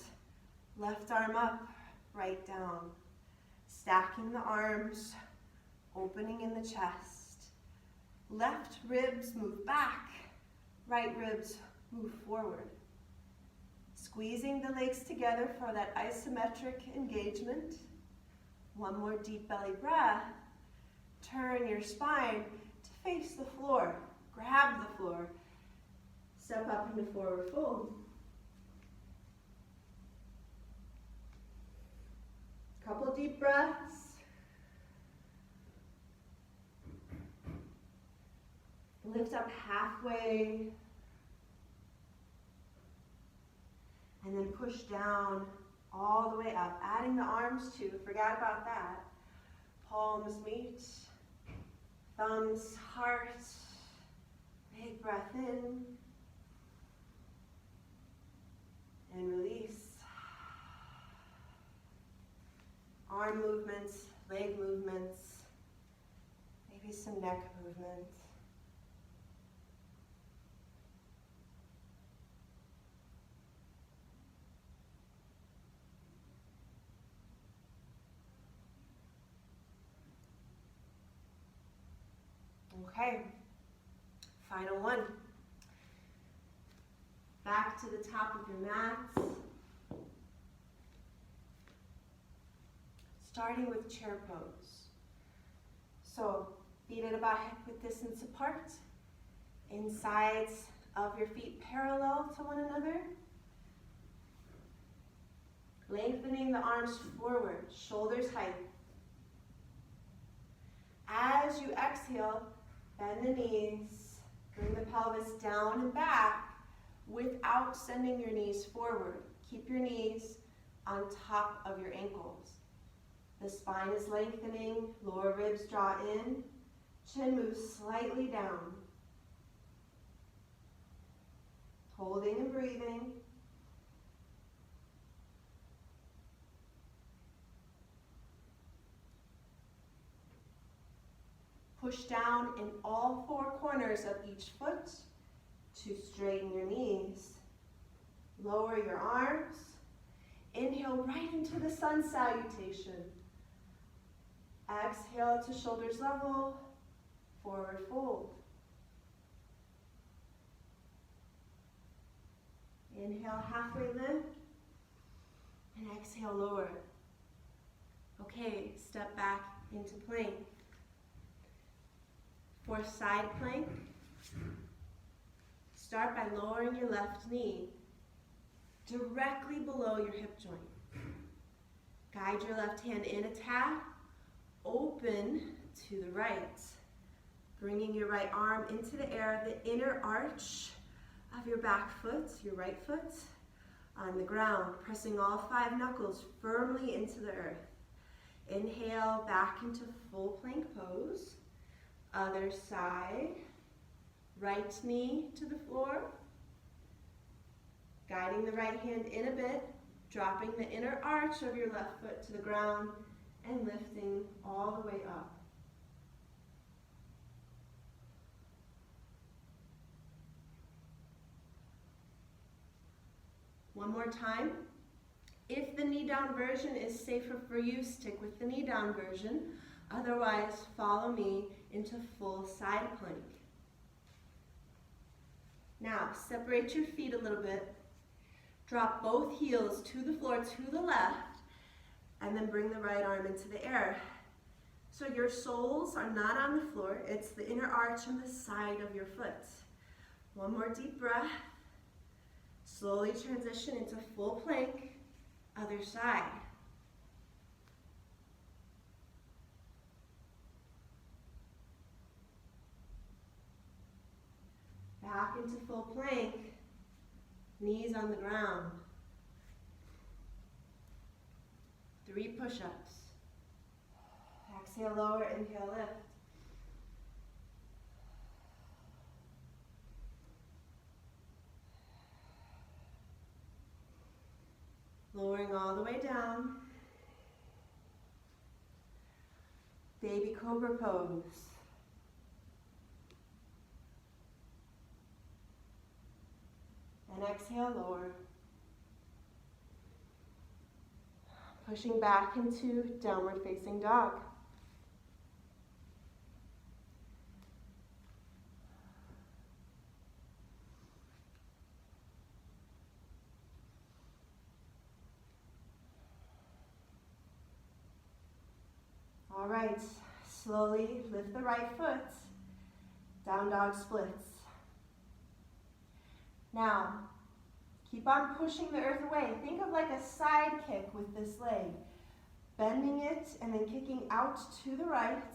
Speaker 1: Left arm up, right down. Stacking the arms, opening in the chest. Left ribs move back, right ribs move forward. Squeezing the legs together for that isometric engagement. One more deep belly breath. Turn your spine to face the floor. Grab the floor. Step up into forward fold. Couple deep breaths. Lift up halfway. And then push down all the way up, adding the arms too, forgot about that. Palms meet, thumbs, heart, big breath in, and release. Arm movements, leg movements, maybe some neck movement. Okay, final one. Back to the top of your mats. Starting with chair pose. So, feet at about hip width distance apart. Insides of your feet parallel to one another.
Speaker 2: Lengthening the arms forward, shoulders height. As you exhale, bend the knees, bring the pelvis down and back without sending your knees forward. Keep your knees on top of your ankles. The spine is lengthening, lower ribs draw in, chin moves slightly down. Holding and breathing. Push down in all four corners of each foot to straighten your knees. Lower your arms. Inhale right into the sun salutation. Exhale to shoulders level, forward fold. Inhale, halfway lift, and exhale, lower. Okay, step back into plank. For side plank, start by lowering your left knee directly below your hip joint. Guide your left hand in a tap, open to the right. Bringing your right arm into the air, the inner arch of your back foot, your right foot, on the ground, pressing all 5 knuckles firmly into the earth. Inhale, back into full plank pose. Other side, right knee to the floor. Guiding the right hand in a bit, dropping the inner arch of your left foot to the ground and lifting all the way up. One more time. If the knee down version is safer for you, stick with the knee down version. Otherwise, follow me into full side plank. Now, separate your feet a little bit. Drop both heels to the floor to the left, and then bring the right arm into the air. So your soles are not on the floor, it's the inner arch on the side of your foot. One more deep breath. Slowly transition into full plank, other side. Back into full plank, knees on the ground. 3 push-ups. Exhale, lower, inhale, lift. Lowering all the way down. Baby cobra pose. And exhale, lower. Pushing back into downward facing dog. All right, slowly lift the right foot, down dog splits. Now, keep on pushing the earth away. Think of like a side kick with this leg. Bending it and then kicking out to the right,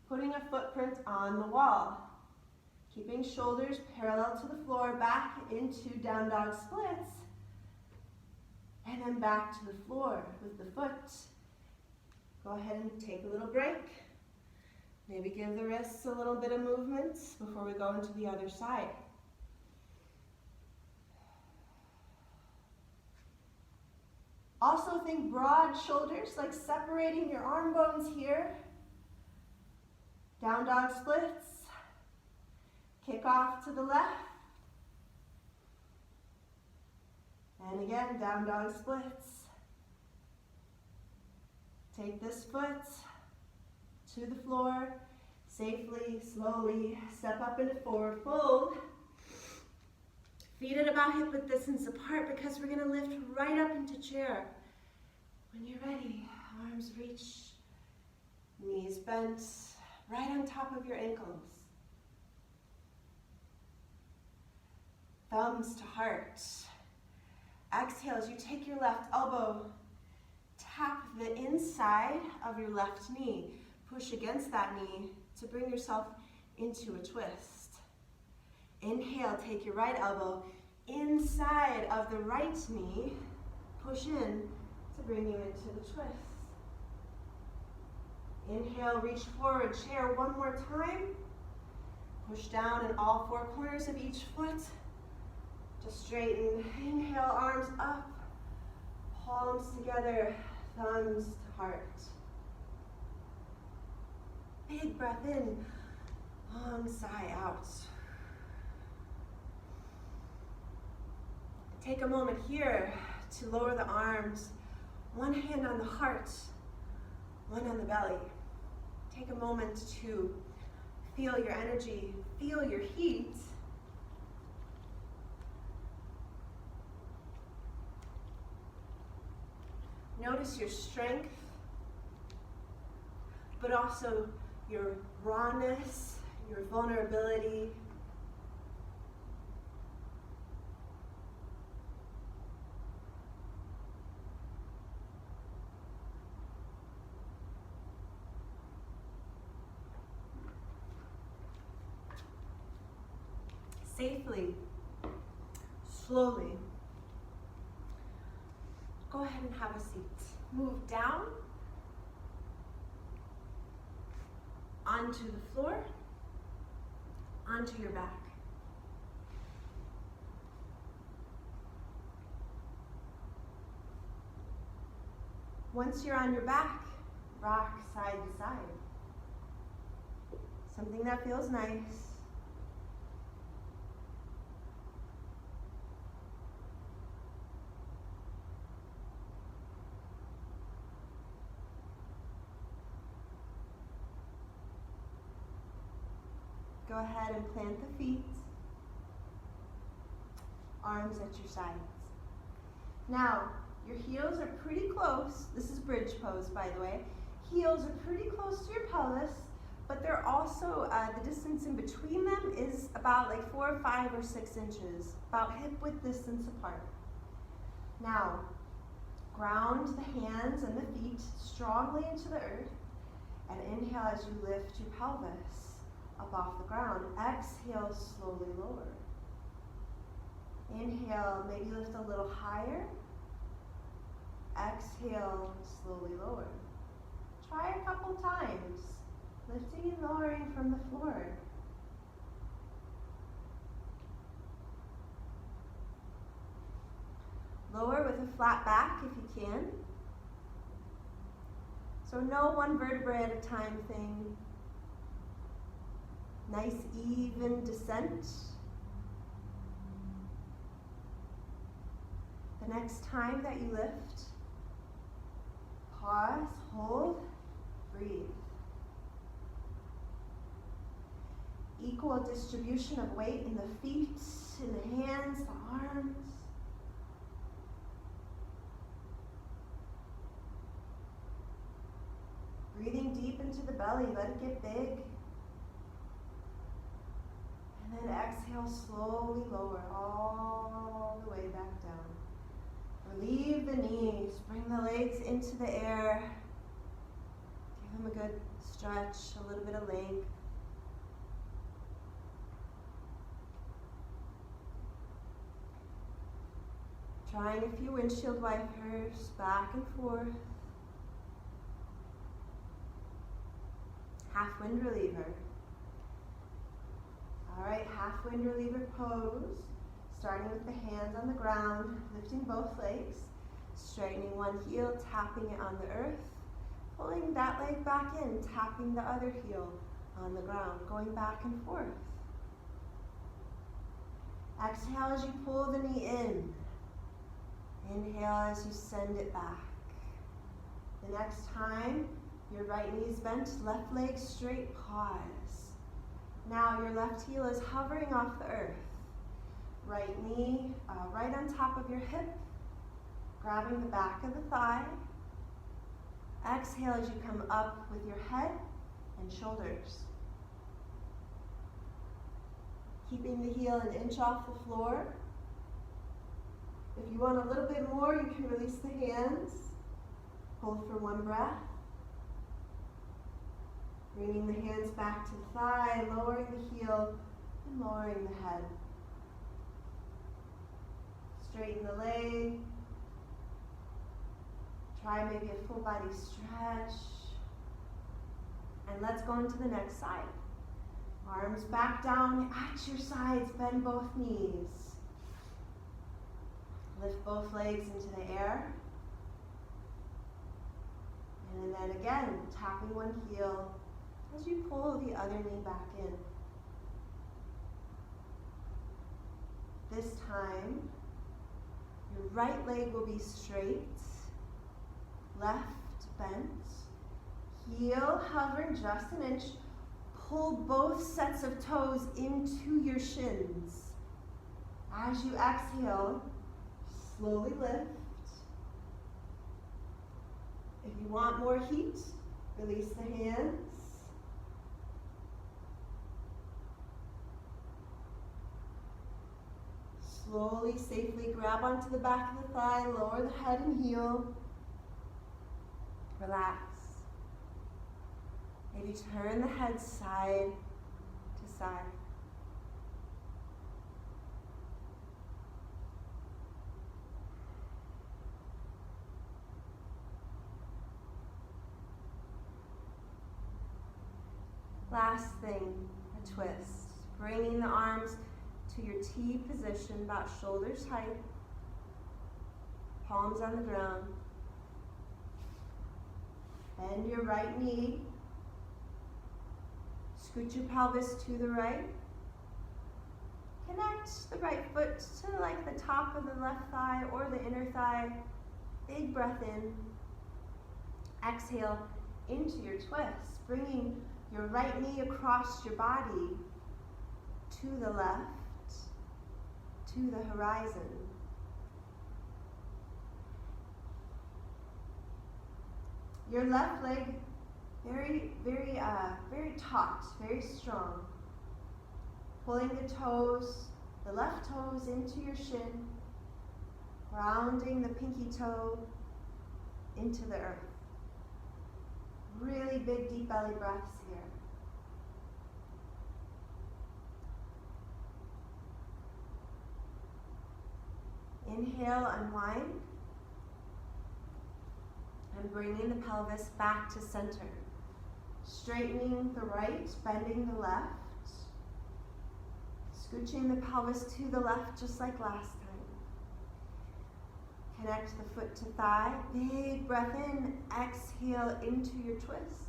Speaker 2: putting a footprint on the wall. Keeping shoulders parallel to the floor, back into down dog splits, and then back to the floor with the foot. Go ahead and take a little break. Maybe give the wrists a little bit of movement before we go into the other side. Also think broad shoulders, like separating your arm bones here. Down dog splits. Kick off to the left. And again, down dog splits. Take this foot to the floor. Safely, slowly, step up into forward fold. Feet at about hip width distance apart because we're going to lift right up into chair. When you're ready, arms reach, knees bent, right on top of your ankles. Thumbs to heart. Exhale as you take your left elbow Tap the inside of your left knee. Push against that knee to bring yourself into a twist. Inhale, take your right elbow inside of the right knee. Push in to bring you into the twist. Inhale, reach forward, chair one more time. Push down in all four corners of each foot. Just straighten. Inhale, arms up, palms together, thumbs to heart. Big breath in, long sigh out. Take a moment here to lower the arms, one hand on the heart, one on the belly. Take a moment to feel your energy, feel your heat. Notice your strength, but also your rawness, your vulnerability. Safely, slowly, go ahead and have a seat. Move down onto the floor, onto your back. Once you're on your back, rock side to side. Something that feels nice. Go ahead and plant the feet, arms at your sides. Now, your heels are pretty close. This is bridge pose, by the way. Heels are pretty close to your pelvis, but they're also, the distance in between them is about like 4, 5, or 6 inches, about hip width distance apart. Now, ground the hands and the feet strongly into the earth, and inhale as you lift your pelvis up off the ground. Exhale, slowly lower. Inhale, maybe lift a little higher. Exhale, slowly lower. Try a couple times, lifting and lowering from the floor. Lower with a flat back if you can. So no one vertebrae at a time thing. Nice even descent. The next time that you lift, pause, hold, breathe. Equal distribution of weight in the feet, in the hands, the arms. Breathing deep into the belly, let it get big. And then exhale, slowly lower all the way back down. Relieve the knees, bring the legs into the air. Give them a good stretch, a little bit of length. Trying a few windshield wipers, back and forth. Half wind reliever. All right, half wind reliever pose. Starting with the hands on the ground, lifting both legs, straightening one heel, tapping it on the earth, pulling that leg back in, tapping the other heel on the ground, going back and forth. Exhale as you pull the knee in. Inhale as you send it back. The next time, your right knee is bent, left leg straight, pause. Now your left heel is hovering off the earth. Right knee right on top of your hip, grabbing the back of the thigh. Exhale as you come up with your head and shoulders. Keeping the heel an inch off the floor. If you want a little bit more, you can release the hands. Hold for one breath. Bringing the hands back to the thigh, lowering the heel, and lowering the head. Straighten the leg. Try maybe a full body stretch. And let's go into the next side. Arms back down at your sides, bend both knees. Lift both legs into the air. And then again, tapping one heel as you pull the other knee back in. This time, your right leg will be straight, left bent, heel hovering just an inch. Pull both sets of toes into your shins. As you exhale, slowly lift. If you want more heat, release the hands. Slowly, safely grab onto the back of the thigh, lower the head and heel. Relax. Maybe turn the head side to side. Last thing, a twist. Bringing the arms to your T position, about shoulders height. Palms on the ground. Bend your right knee. Scoot your pelvis to the right. Connect the right foot to like the top of the left thigh or the inner thigh. Big breath in. Exhale into your twist, bringing your right knee across your body to the left, to the horizon. Your left leg very taut, very strong. Pulling the toes, the left toes into your shin, grounding the pinky toe into the earth. Really big, deep belly breaths here. Inhale, unwind. And bringing the pelvis back to center. Straightening the right, bending the left. Scooching the pelvis to the left just like last time. Connect the foot to thigh. Big breath in. Exhale into your twists.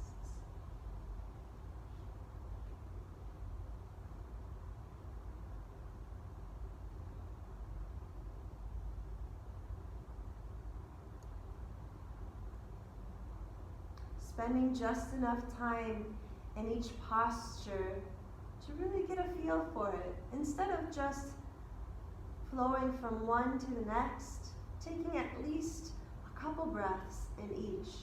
Speaker 2: Spending just enough time in each posture to really get a feel for it. Instead of just flowing from one to the next, taking at least a couple breaths in each.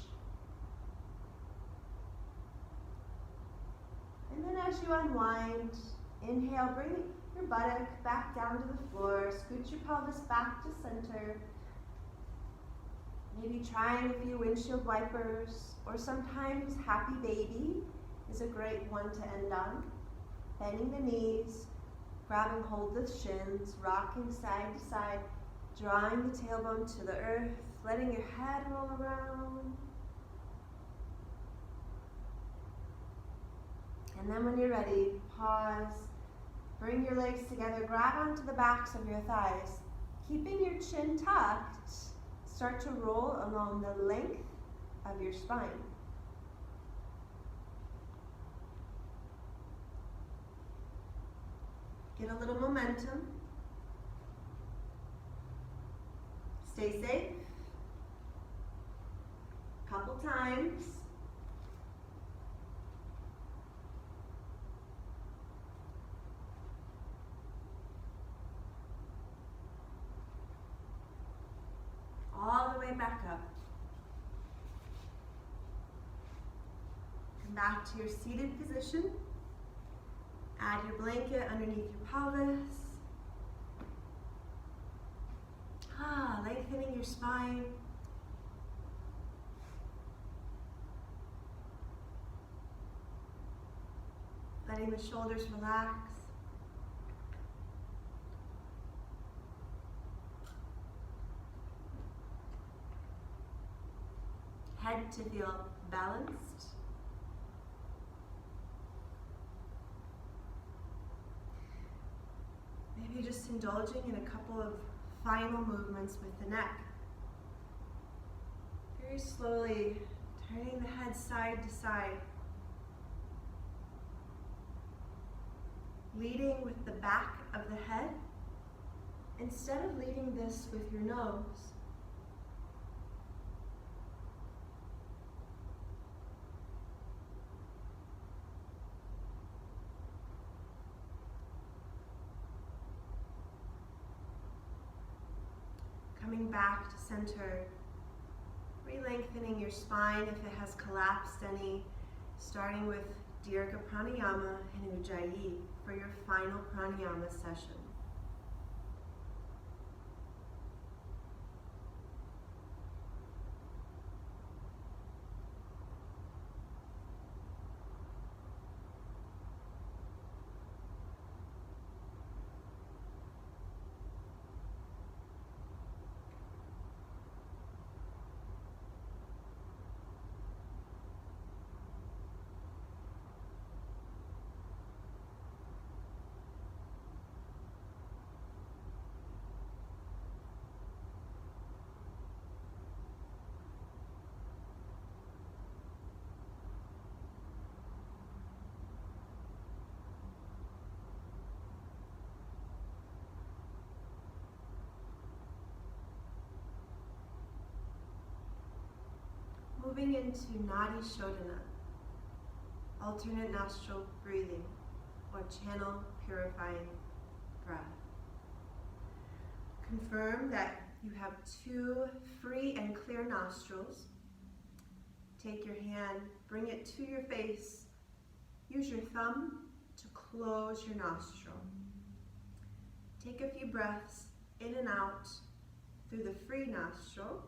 Speaker 2: And then as you unwind, inhale, bring your buttock back down to the floor, scoot your pelvis back to center. Maybe trying a few windshield wipers, or sometimes happy baby is a great one to end on. Bending the knees, grabbing hold of the shins, rocking side to side, drawing the tailbone to the earth, letting your head roll around. And then when you're ready, pause, bring your legs together, grab onto the backs of your thighs, keeping your chin tucked. Start to roll along the length of your spine. Get a little momentum. Stay safe. Couple times. All the way back up. Come back to your seated position. Add your blanket underneath your pelvis. Lengthening your spine.
Speaker 1: letting the shoulders relax. Head to feel balanced. Maybe just indulging in a couple of final movements with the neck. Very slowly turning the head side to side. Leading with the back of the head instead of leading this with your nose. Coming back to center, re-lengthening your spine if it has collapsed any, starting with dirgha pranayama and ujjayii for your final pranayama session. Moving into nadi shodana, alternate nostril breathing, or channel purifying breath. Confirm that you have 2 free and clear nostrils. Take your hand, bring it to your face. Use your thumb to close your nostril. Take a few breaths in and out through the free nostril.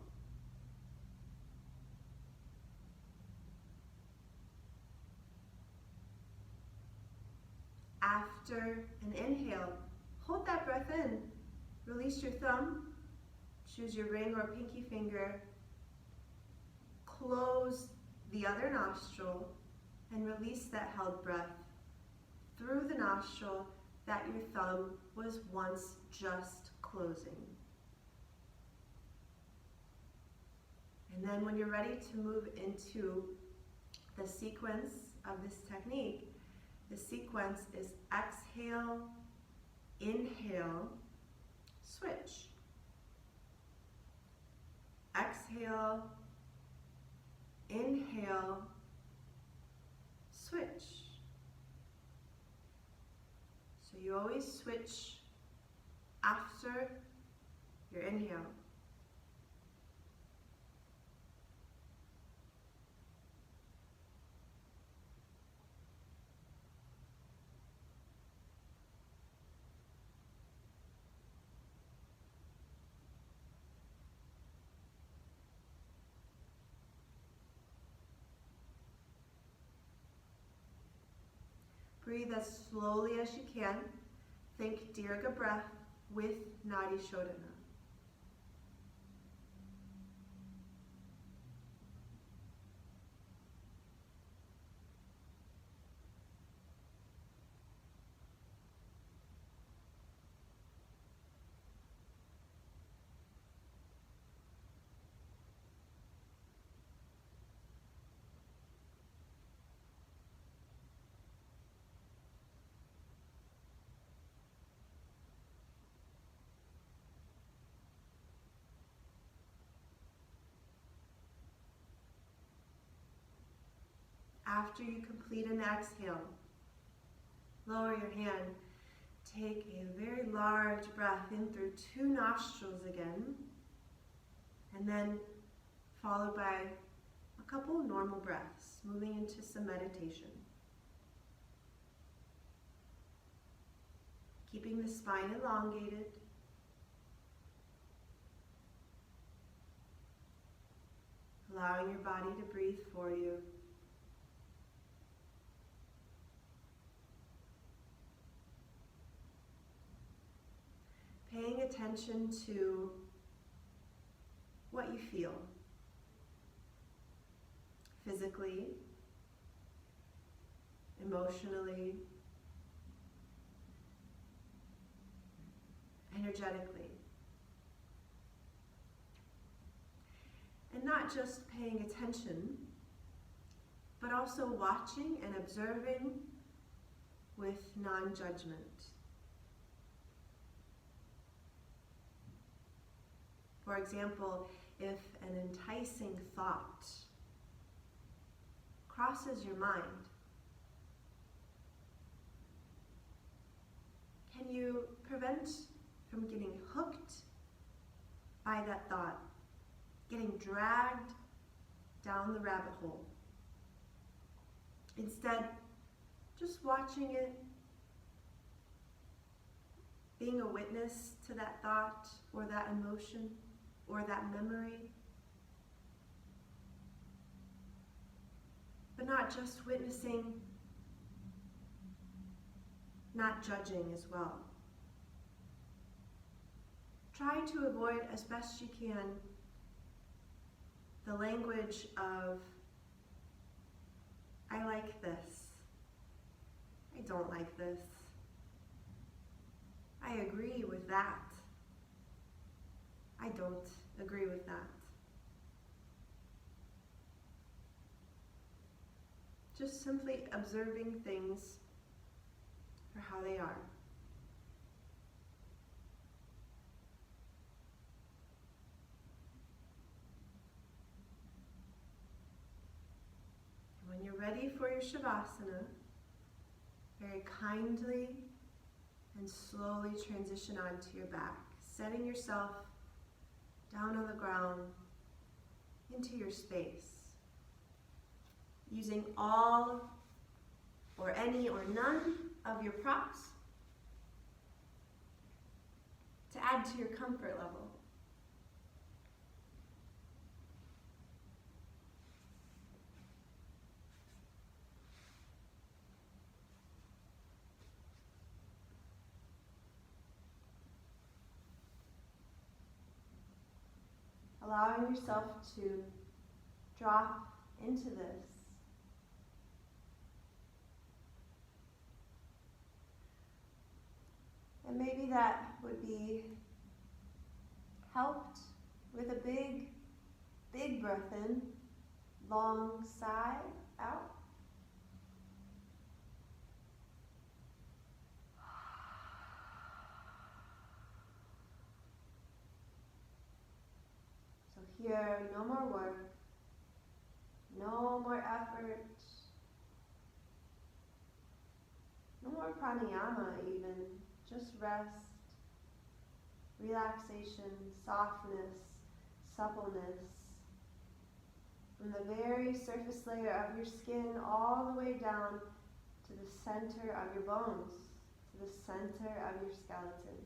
Speaker 1: After an inhale, hold that breath in. Release your thumb, choose your ring or pinky finger, close the other nostril, and release that held breath through the nostril that your thumb was once just closing. And then when you're ready to move into the sequence of this technique, the sequence is exhale, inhale, switch. Exhale, inhale, switch. So you always switch after your inhale. Breathe as slowly as you can. Think dirgha breath with nadi shodana. After you complete an exhale, lower your hand. Take a very large breath in through 2 nostrils again, and then followed by a couple normal breaths, moving into some meditation. Keeping the spine elongated. Allowing your body to breathe for you. attention to what you feel physically, emotionally, energetically. And not just paying attention, but also watching and observing with non-judgment. For example, if an enticing thought crosses your mind, can you prevent from getting hooked by that thought, getting dragged down the rabbit hole? Instead, just watching it, being a witness to that thought or that emotion or that memory, but not just witnessing, not judging as well. Try to avoid as best you can the language of, I like this, I don't like this, I agree with that, I don't agree with that. Just simply observing things for how they are. When you're ready for your Shavasana, very kindly and slowly transition onto your back, setting yourself down on the ground into your space, using all or any or none of your props to add to your comfort level. Allowing yourself to drop into this. And maybe that would be helped with a big, big breath in, long sigh out. So here, no more work, no more effort, no more pranayama even, just rest, relaxation, softness, suppleness, from the very surface layer of your skin all the way down to the center of your bones, to the center of your skeleton.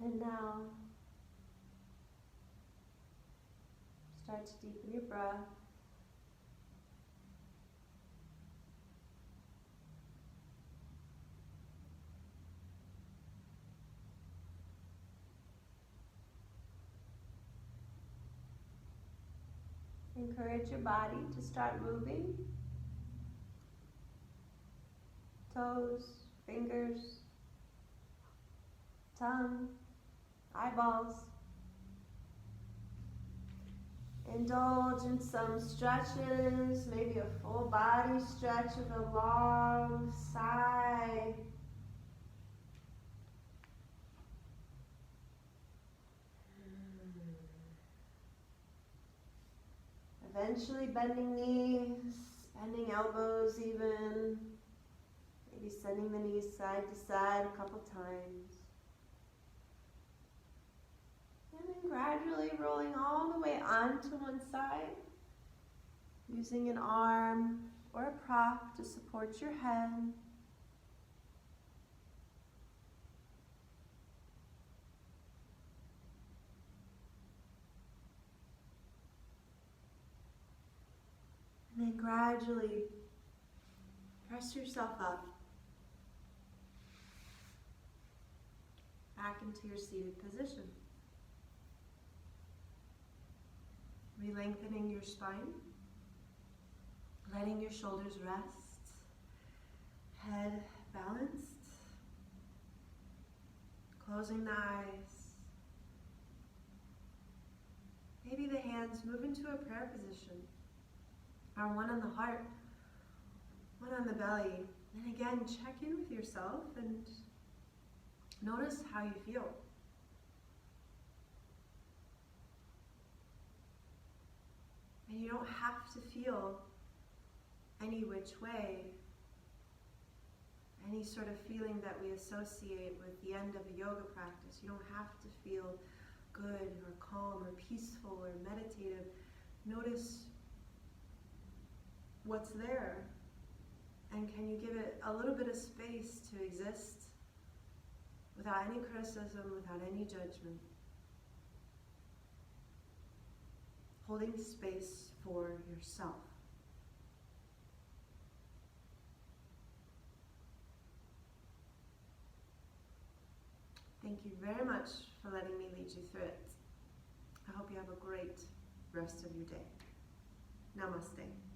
Speaker 2: And now, start to deepen your breath. Encourage your body to start moving. Toes, fingers, tongue, eyeballs. Indulge in some stretches, maybe a full body stretch with a long sigh. Eventually bending knees, bending elbows even. Maybe sending the knees side to side a couple times. And then gradually rolling all the way onto one side, using an arm or a prop to support your head. And then gradually press yourself up, back into your seated position. Re-lengthening your spine, letting your shoulders rest, head balanced, closing the eyes. Maybe the hands move into a prayer position, or one on the heart, one on the belly. And again, check in with yourself and notice how you feel. And you don't have to feel any which way, any sort of feeling that we associate with the end of a yoga practice. You don't have to feel good or calm or peaceful or meditative. Notice what's there, and can you give it a little bit of space to exist without any criticism, without any judgment. Holding space for yourself. Thank you very much for letting me lead you through it. I hope you have a great rest of your day. Namaste.